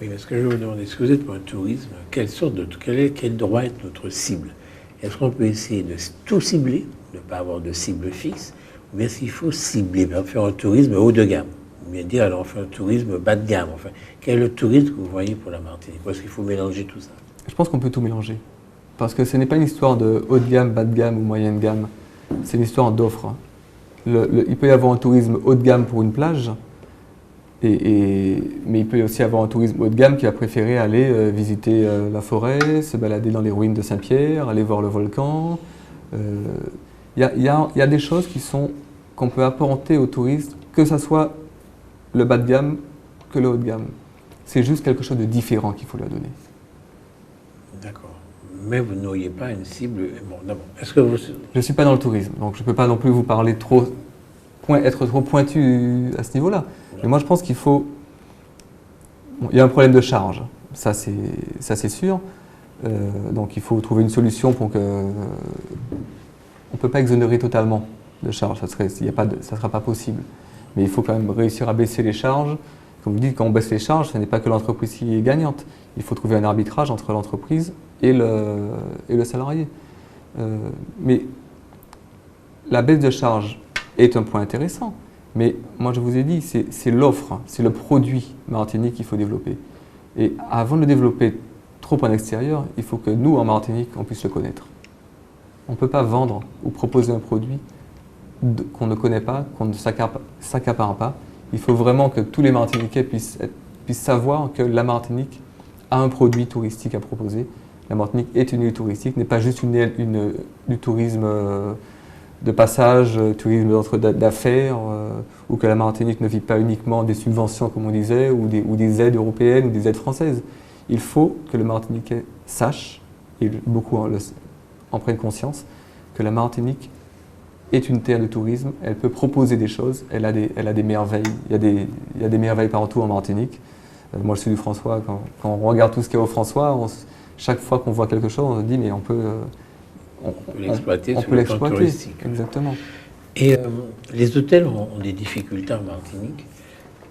Oui, mais ce que je vais vous demander, est-ce que vous êtes pour un tourisme, quel doit être notre cible? Est-ce qu'on peut essayer de tout cibler, de ne pas avoir de cible fixe, ou bien s'il faut cibler, faire un tourisme haut de gamme, ou bien dire alors on fait un tourisme bas de gamme, enfin, quel est le tourisme que vous voyez pour la Martinique? Ou est-ce qu'il faut mélanger tout ça? Je pense qu'on peut tout mélanger, parce que ce n'est pas une histoire de haut de gamme, bas de gamme ou moyenne gamme, c'est une histoire d'offre. Il peut y avoir un tourisme haut de gamme pour une plage, mais il peut aussi avoir un tourisme haut de gamme qui va préférer aller visiter la forêt, se balader dans les ruines de Saint-Pierre, aller voir le volcan. Il y a des choses qu'on peut apporter aux touristes, que ce soit le bas de gamme que le haut de gamme. C'est juste quelque chose de différent qu'il faut leur donner. D'accord. Mais vous n'auriez pas une cible. Bon, d'abord, est-ce que vous... Je ne suis pas dans le tourisme, donc je ne peux pas non plus vous parler être trop pointu à ce niveau-là. Mais moi, je pense qu'il faut... Bon, il y a un problème de charge, ça c'est sûr. Donc il faut trouver une solution pour que... On ne peut pas exonérer totalement de charges, ça ne sera pas possible. Mais il faut quand même réussir à baisser les charges. Comme vous dites, quand on baisse les charges, ce n'est pas que l'entreprise qui est gagnante. Il faut trouver un arbitrage entre l'entreprise et le salarié. Mais la baisse de charge est un point intéressant. Mais moi, je vous ai dit, c'est l'offre, c'est le produit Martinique qu'il faut développer. Et avant de le développer trop en extérieur, il faut que nous, en Martinique, on puisse le connaître. On ne peut pas vendre ou proposer un produit qu'on ne connaît pas, qu'on ne s'accapare pas. Il faut vraiment que tous les Martiniquais puissent savoir que la Martinique a un produit touristique à proposer. La Martinique est une île touristique, n'est pas juste du tourisme de passage, tourisme d'affaires, ou que la Martinique ne vit pas uniquement des subventions, comme on disait, ou des aides européennes ou des aides françaises. Il faut que le Martiniquais sache, et beaucoup en prennent conscience, que la Martinique est une terre de tourisme, elle peut proposer des choses, elle a des merveilles, il y a des merveilles partout en Martinique. Moi je suis du François, quand on regarde tout ce qu'il y a au François, chaque fois qu'on voit quelque chose, on se dit mais on peut l'exploiter sur le plan touristique. Exactement. Et les hôtels ont des difficultés en Martinique,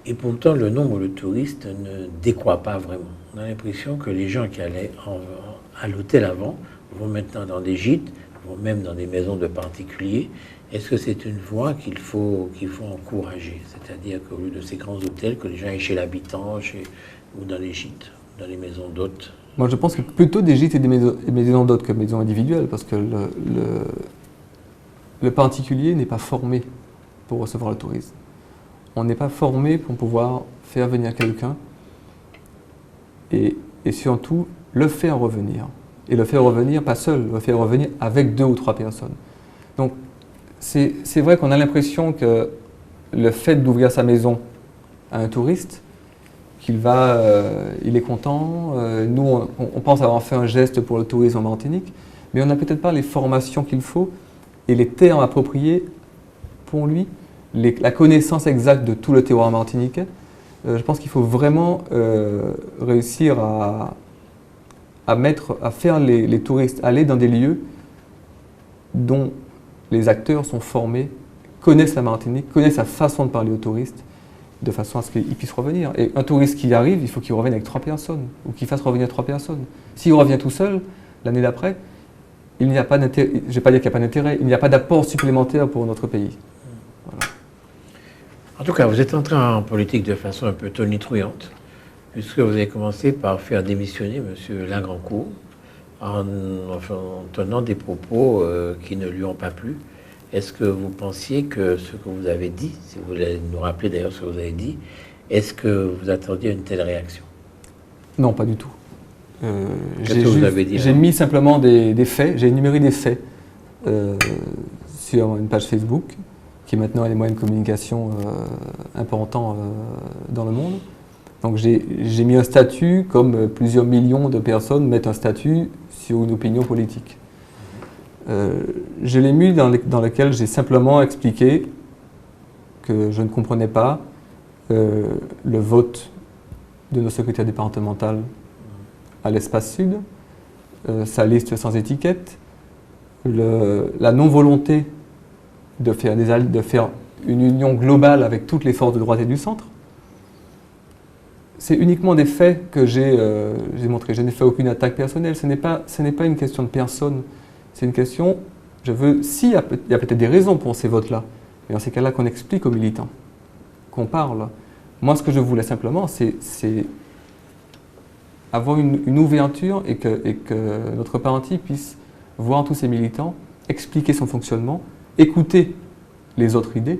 et pourtant le nombre de touristes ne décroît pas vraiment. On a l'impression que les gens qui allaient à l'hôtel avant vont maintenant dans des gîtes, vont même dans des maisons de particuliers. Est-ce que c'est une voie qu'il faut encourager? C'est-à-dire qu'au lieu de ces grands hôtels, que les gens aillent chez l'habitant, ou dans les gîtes, dans les maisons d'hôtes? Moi, je pense que plutôt des gîtes et des maisons d'hôtes que maisons individuelles, parce que le particulier n'est pas formé pour recevoir le tourisme. On n'est pas formé pour pouvoir faire venir quelqu'un et surtout le faire revenir. Et le faire revenir, pas seul, le faire revenir avec 2 ou 3 personnes. Donc, c'est vrai qu'on a l'impression que le fait d'ouvrir sa maison à un touriste, il est content. Nous, on pense avoir fait un geste pour le tourisme en Martinique, mais on n'a peut-être pas les formations qu'il faut et les termes appropriés pour lui, la connaissance exacte de tout le terroir martiniquais. Je pense qu'il faut vraiment réussir à faire les touristes aller dans des lieux dont les acteurs sont formés, connaissent la Martinique, connaissent la façon de parler aux touristes, de façon à ce qu'ils puissent revenir. Et un touriste qui arrive, il faut qu'il revienne avec 3 personnes, ou qu'il fasse revenir 3 personnes. S'il revient tout seul, l'année d'après, il n'y a pas d'intérêt, je ne vais pas dire qu'il n'y a pas d'intérêt, il n'y a pas d'apport supplémentaire pour notre pays. Voilà. En tout cas, vous êtes entré en politique de façon un peu tonitruante, puisque vous avez commencé par faire démissionner M. Lagrancourt en tenant des propos qui ne lui ont pas plu. Est-ce que vous pensiez que ce que vous avez dit, si vous voulez nous rappeler d'ailleurs ce que vous avez dit, est-ce que vous attendiez une telle réaction? Non, pas du tout. Qu'est-ce que vous avez dit? J'ai mis simplement des faits, j'ai énuméré des faits sur une page Facebook, qui est maintenant un des moyens de communication importants dans le monde. Donc j'ai mis un statut comme plusieurs millions de personnes mettent un statut sur une opinion politique. Je l'ai mis dans lequel j'ai simplement expliqué que je ne comprenais pas le vote de nos secrétaires départementales à l'Espace Sud, sa liste sans étiquette, la non-volonté de faire une union globale avec toutes les forces de droite et du centre. C'est uniquement des faits que j'ai montrés. Je n'ai fait aucune attaque personnelle. Ce n'est pas une question de personne. C'est une question, s'il y a peut-être des raisons pour ces votes-là, mais dans ces cas-là qu'on explique aux militants, qu'on parle. Moi, ce que je voulais simplement, c'est avoir une ouverture et que notre parti puisse voir tous ces militants, expliquer son fonctionnement, écouter les autres idées.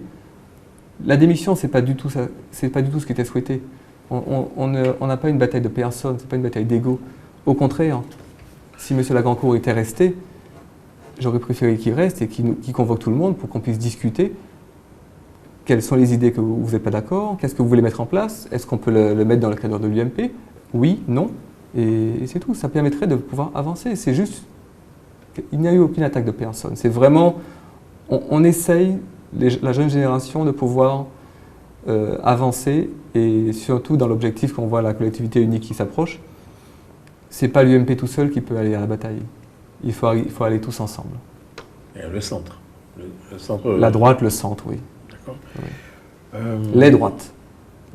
La démission, c'est pas du tout ce qui était souhaité. On n'a pas une bataille de personnes, c'est pas une bataille d'ego. Au contraire, si M. Lagrancourt était resté, j'aurais préféré qu'il reste et qu'il convoque tout le monde pour qu'on puisse discuter. Quelles sont les idées que vous n'êtes pas d'accord? Qu'est-ce que vous voulez mettre en place? Est-ce qu'on peut le mettre dans le cadre de l'UMP? Oui, non. Et c'est tout. Ça permettrait de pouvoir avancer. C'est juste qu'il n'y a eu aucune attaque de personne. C'est vraiment, on essaye, la jeune génération, de pouvoir avancer et surtout dans l'objectif qu'on voit la collectivité unique qui s'approche. C'est pas l'UMP tout seul qui peut aller à la bataille. Il faut aller tous ensemble. Et le centre. Le centre. La droite, le centre, oui. D'accord. Oui. Les droites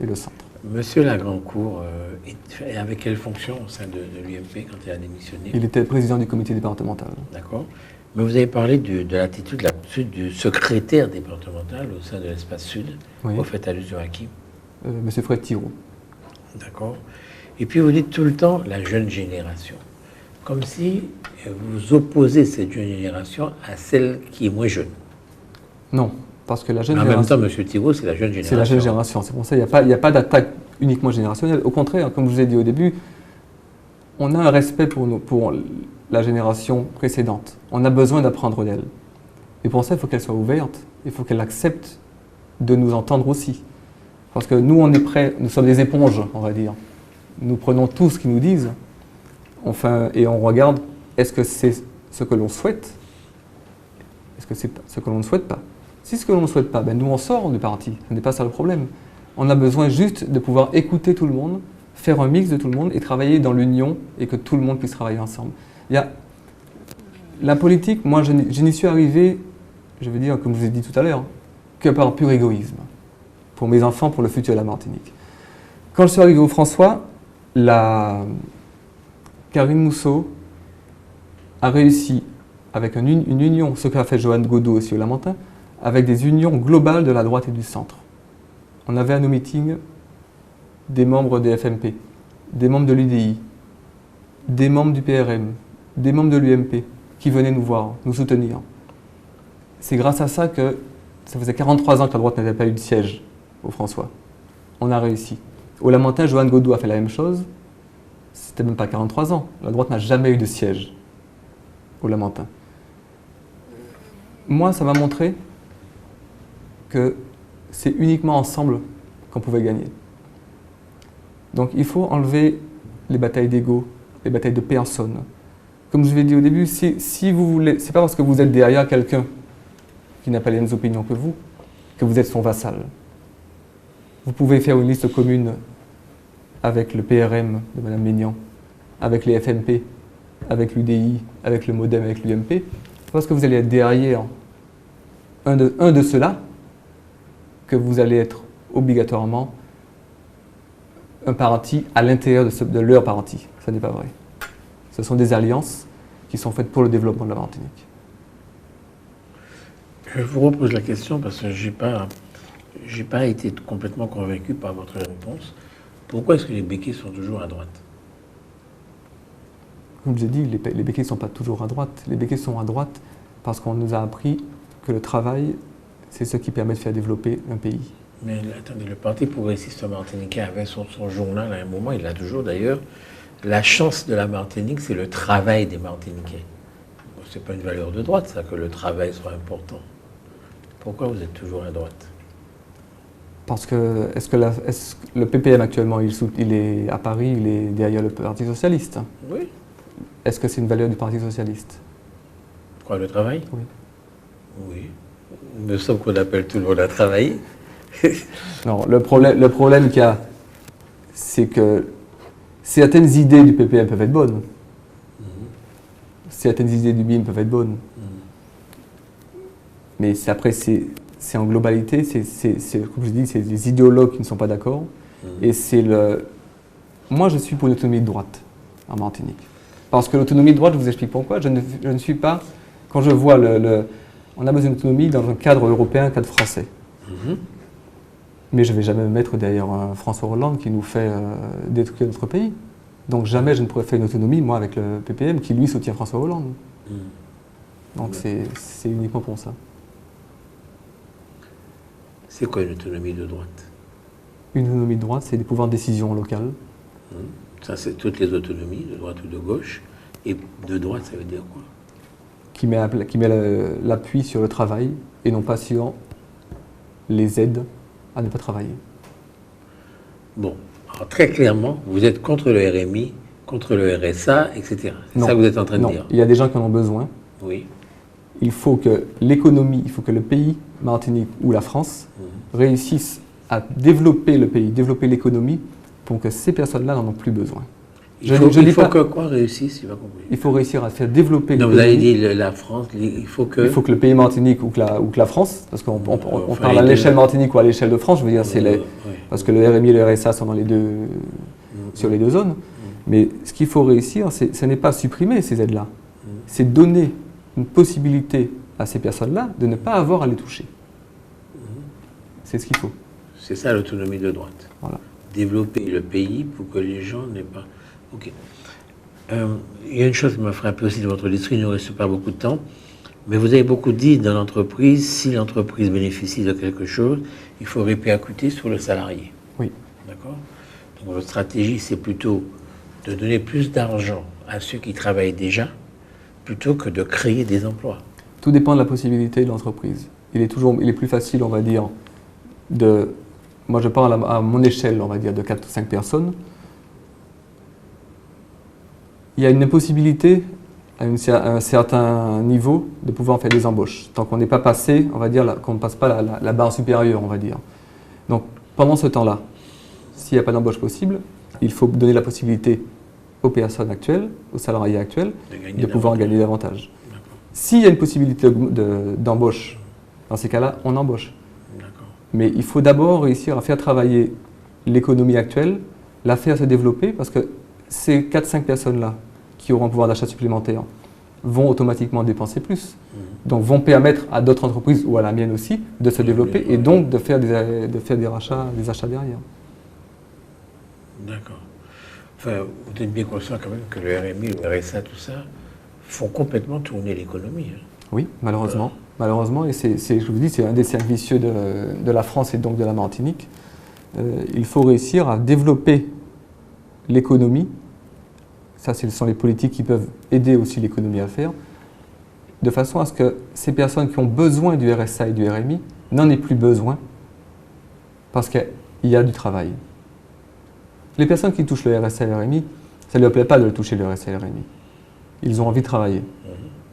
et le centre. Monsieur Lagrancourt avait quelle fonction au sein de l'UMP quand il a démissionné? Il était président du comité départemental. D'accord. Mais vous avez parlé de l'attitude du secrétaire départemental au sein de l'Espace Sud. Oui. Vous faites allusion à qui? Monsieur Fred Thiraud. D'accord. Et puis vous dites tout le temps la jeune génération. Comme si vous opposez cette jeune génération à celle qui est moins jeune. Non, parce que la jeune Mais en génération... même temps, M. Thiraud, c'est la jeune génération. C'est la jeune génération. C'est pour ça qu'il n'y a pas d'attaque uniquement générationnelle. Au contraire, comme je vous ai dit au début, on a un respect pour la génération précédente. On a besoin d'apprendre d'elle. Et pour ça, il faut qu'elle soit ouverte. Il faut qu'elle accepte de nous entendre aussi. Parce que nous, on est prêts, nous sommes des éponges, on va dire. Nous prenons tout ce qu'ils nous disent, et on regarde, est-ce que c'est ce que l'on souhaite? Est-ce que c'est ce que l'on ne souhaite pas? Si ce que l'on ne souhaite pas, nous on sort du parti, ce n'est pas ça le problème. On a besoin juste de pouvoir écouter tout le monde, faire un mix de tout le monde et travailler dans l'union et que tout le monde puisse travailler ensemble. La politique, moi je n'y suis arrivé, je veux dire, comme je vous ai dit tout à l'heure, que par pur égoïsme. Pour mes enfants, pour le futur de la Martinique. Quand je suis arrivé au François, Karine Mousseau a réussi, avec une union, ce qu'a fait Joanne Godot aussi au Lamentin, avec des unions globales de la droite et du centre. On avait à nos meetings des membres des FMP, des membres de l'UDI, des membres du PRM, des membres de l'UMP qui venaient nous voir, nous soutenir. C'est grâce à ça que ça faisait 43 ans que la droite n'avait pas eu de siège au François. On a réussi. Au Lamentin, Joanne Godot a fait la même chose. C'était même pas 43 ans. La droite n'a jamais eu de siège au Lamentin. Moi, ça m'a montré que c'est uniquement ensemble qu'on pouvait gagner. Donc il faut enlever les batailles d'ego, les batailles de personnes. Comme je vous l'ai dit au début, si vous voulez, c'est pas parce que vous êtes derrière quelqu'un qui n'a pas les mêmes opinions que vous êtes son vassal. Vous pouvez faire une liste commune avec le PRM de Mme Maignan, avec les FMP, avec l'UDI, avec le MoDem, avec l'UMP, parce que vous allez être derrière un de ceux-là, que vous allez être obligatoirement un parti à l'intérieur de leur parti. Ce n'est pas vrai. Ce sont des alliances qui sont faites pour le développement de la Martinique. Je vous repose la question parce que je n'ai pas été complètement convaincu par votre réponse. Pourquoi est-ce que les béquets sont toujours à droite? Comme je l'ai dit, les béquets ne sont pas toujours à droite. Les béquets sont à droite parce qu'on nous a appris que le travail, c'est ce qui permet de faire développer un pays. Mais attendez, le Parti progressiste martiniquais avait son journal à un moment, il l'a toujours d'ailleurs. La chance de la Martinique, c'est le travail des Martiniquais. Ce n'est pas une valeur de droite, ça, que le travail soit important. Pourquoi vous êtes toujours à droite? Parce que, est-ce que le PPM actuellement, il est à Paris, il est derrière le Parti socialiste? Oui. Est-ce que c'est une valeur du Parti socialiste? Quoi, le travail? Oui. Oui. Il me semble qu'on appelle tout le monde à travailler. Non, le problème qu'il y a, c'est que certaines idées du PPM peuvent être bonnes. Certaines idées du BIM peuvent être bonnes. Mais après, c'est en globalité, comme je dis, c'est des idéologues qui ne sont pas d'accord. Et moi, je suis pour une autonomie de droite en Martinique. Parce que l'autonomie de droite, je vous explique pourquoi. Je ne suis pas, quand je vois on a besoin d'autonomie dans un cadre européen, un cadre français. Mais je ne vais jamais me mettre derrière François Hollande qui nous fait détruire notre pays. Donc jamais je ne pourrais faire une autonomie, moi, avec le PPM, qui lui soutient François Hollande. Donc c'est uniquement pour ça. C'est quoi une autonomie de droite? Une autonomie de droite, c'est des pouvoirs de décision locales. Ça, c'est toutes les autonomies, de droite ou de gauche. Et de droite, ça veut dire quoi? Qui met l'appui sur le travail et non pas sur les aides à ne pas travailler. Bon, alors très clairement, vous êtes contre le RMI, contre le RSA, etc. C'est Non. ça que vous êtes en train de Non. dire? Il y a des gens qui en ont besoin. Oui. Il faut que l'économie, il faut que le pays, Martinique ou la France, réussissent à développer le pays, développer l'économie, pour que ces personnes-là n'en ont plus besoin. Il faut que quoi réussisse, j'ai pas compris. Il faut réussir à faire développer Non, l'économie. vous avez dit la France, il faut que... Il faut que le pays Martinique ou que la France, parce qu'on Enfin, parle à l'échelle Martinique ou à l'échelle de France, je veux dire, parce que le RMI et le RSA sont dans sur les deux zones. Mais ce qu'il faut réussir, ce n'est pas supprimer ces aides-là, c'est donner une possibilité à ces personnes-là de ne pas avoir à les toucher. C'est ce qu'il faut. C'est ça l'autonomie de droite. Voilà. Développer le pays pour que les gens n'aient pas... Ok. Il y a une chose qui m'a frappé aussi dans votre discours, il ne nous reste pas beaucoup de temps, mais vous avez beaucoup dit dans l'entreprise, si l'entreprise bénéficie de quelque chose, il faut répercuter sur le salarié. Oui. D'accord? Donc votre stratégie, c'est plutôt de donner plus d'argent à ceux qui travaillent déjà, plutôt que de créer des emplois. Tout dépend de la possibilité de l'entreprise. Il est plus facile, on va dire, moi je parle à mon échelle, on va dire, de 4 ou 5 personnes. Il y a une impossibilité à un certain niveau de pouvoir faire des embauches. Tant qu'on n'est pas passé, on va dire, qu'on ne passe pas la barre supérieure, on va dire. Donc pendant ce temps-là, s'il n'y a pas d'embauche possible, il faut donner la possibilité aux personnes actuelles, aux salariés actuels, de pouvoir gagner davantage. S'il y a une possibilité d'embauche, dans ces cas-là, on embauche. Mais il faut d'abord réussir à faire travailler l'économie actuelle, la faire se développer, parce que ces 4-5 personnes-là, qui auront un pouvoir d'achat supplémentaire, vont automatiquement dépenser plus. Donc vont permettre à d'autres entreprises, ou à la mienne aussi, de se développer et donc de faire des achats derrière. D'accord. enfin, vous êtes bien conscient quand même que le RMI, le RSA, tout ça, font complètement tourner l'économie. Hein. Oui, malheureusement. Malheureusement, et je vous dis, c'est un des cercles vicieux de la France et donc de la Martinique. Il faut réussir à développer l'économie. Ça, ce sont les politiques qui peuvent aider aussi l'économie à le faire, de façon à ce que ces personnes qui ont besoin du RSA et du RMI n'en aient plus besoin, parce qu'il y a du travail. Les personnes qui touchent le RSA et le RMI, ça ne leur plaît pas de toucher le RSA et le RMI. Ils ont envie de travailler.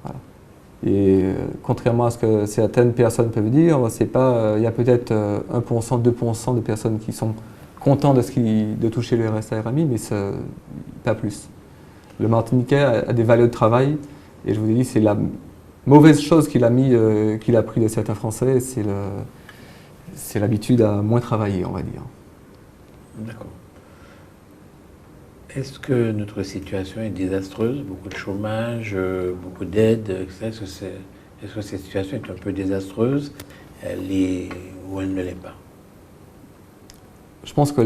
Voilà. Et contrairement à ce que certaines personnes peuvent dire, c'est pas, il y a peut-être 1%, 2% de personnes qui sont contents de toucher le RSA et le RMI, mais pas plus. Le Martiniquais a des valeurs de travail, et je vous ai dit, c'est la mauvaise chose qu'il a pris de certains Français, c'est l'habitude à moins travailler, on va dire. D'accord. Est-ce que notre situation est désastreuse? Beaucoup de chômage, beaucoup d'aides, etc. Est-ce que cette situation est un peu désastreuse ou elle ne l'est pas? Je pense que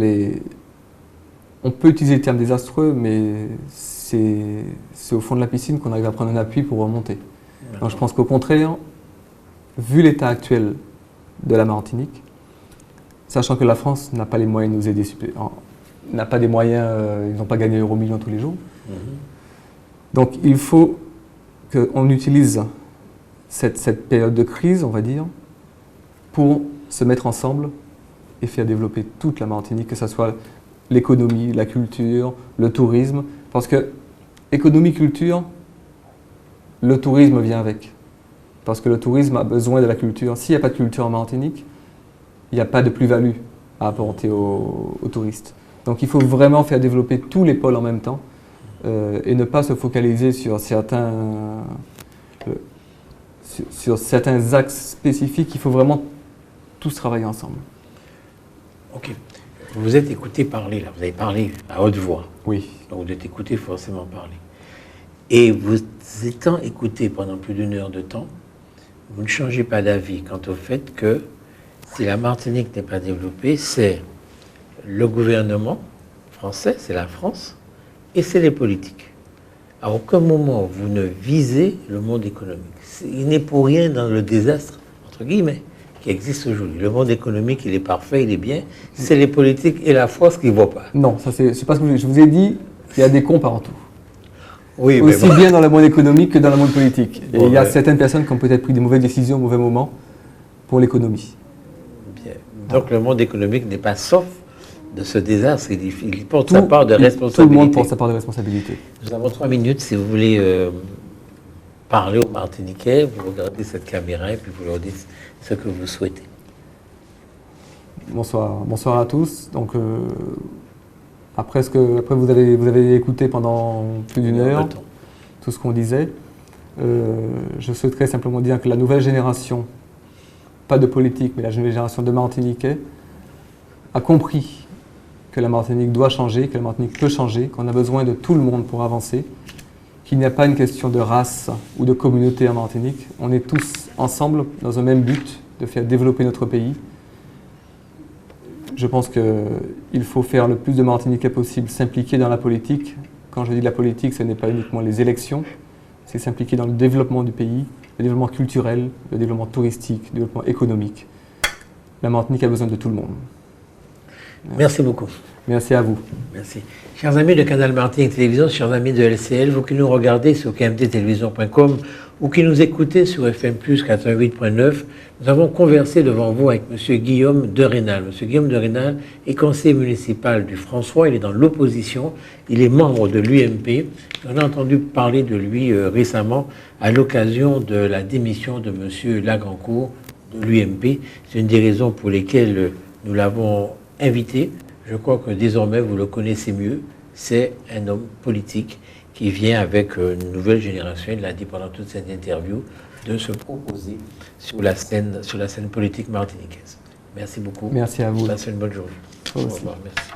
on peut utiliser le terme désastreux, mais c'est au fond de la piscine qu'on arrive à prendre un appui pour remonter. Donc je pense qu'au contraire, vu l'état actuel de la Martinique, sachant que la France n'a pas les moyens de nous aider, n'a pas des moyens, ils n'ont pas gagné Euro-Million tous les jours. Donc il faut qu'on utilise cette période de crise, on va dire, pour se mettre ensemble et faire développer toute la Martinique, que ce soit l'économie, la culture, le tourisme. Parce que économie, culture, le tourisme vient avec. Parce que le tourisme a besoin de la culture. S'il n'y a pas de culture en Martinique, il n'y a pas de plus-value à apporter aux touristes. Donc il faut vraiment faire développer tous les pôles en même temps et ne pas se focaliser sur certains axes spécifiques. Il faut vraiment tous travailler ensemble. Ok. Vous êtes écouté parler, là. Vous avez parlé à haute voix. Oui. Donc vous êtes écouté forcément parler. Et vous étant écouté pendant plus d'une heure de temps, vous ne changez pas d'avis quant au fait que si la Martinique n'est pas développée, c'est le gouvernement français, c'est la France, et c'est les politiques. À aucun moment vous ne visez le monde économique. Il n'est pour rien dans le désastre, entre guillemets, qui existe aujourd'hui. Le monde économique, il est parfait, il est bien. C'est les politiques et la force qui ne voient pas. Non, ça c'est pas ce que je vous ai dit, il y a des cons partout. Oui, aussi bien dans le monde économique que dans le monde politique. Et bon, il y a certaines personnes qui ont peut-être pris des mauvaises décisions au mauvais moment pour l'économie. Bien. Donc le monde économique n'est pas sauf de ce désastre. Il porte sa part de responsabilité. Tout le monde porte sa part de responsabilité. Nous avons 3 minutes. Si vous voulez parler aux Martiniquais, vous regardez cette caméra et puis vous leur dites ce que vous souhaitez. Bonsoir à tous. Donc, après vous avez écouté pendant plus d'une heure tout ce qu'on disait. Je souhaiterais simplement dire que la nouvelle génération, pas de politique, mais la nouvelle génération de Martiniquais, a compris que la Martinique doit changer, que la Martinique peut changer, qu'on a besoin de tout le monde pour avancer, qu'il n'y a pas une question de race ou de communauté en Martinique. On est tous ensemble dans un même but, de faire développer notre pays. Je pense qu'il faut faire le plus de Martiniquais possible, s'impliquer dans la politique. Quand je dis la politique, ce n'est pas uniquement les élections, c'est s'impliquer dans le développement du pays, le développement culturel, le développement touristique, le développement économique. La Martinique a besoin de tout le monde. Merci beaucoup. Merci à vous. Merci. Chers amis de Canal Martinique Télévision, chers amis de LCL, vous qui nous regardez sur kmttelevision.com ou qui nous écoutez sur FM+, 88.9, nous avons conversé devant vous avec M. Guillaume de Rénal. M. Guillaume de Rénal est conseiller municipal du François, il est dans l'opposition, il est membre de l'UMP. On a entendu parler de lui récemment à l'occasion de la démission de M. Lagrancourt de l'UMP. C'est une des raisons pour lesquelles nous l'avons invité. Je crois que désormais vous le connaissez mieux. C'est un homme politique qui vient avec une nouvelle génération, il l'a dit pendant toute cette interview, de se proposer sur la scène politique martiniquaise. Merci beaucoup. Merci à vous. Passez une bonne journée. Au revoir. Merci.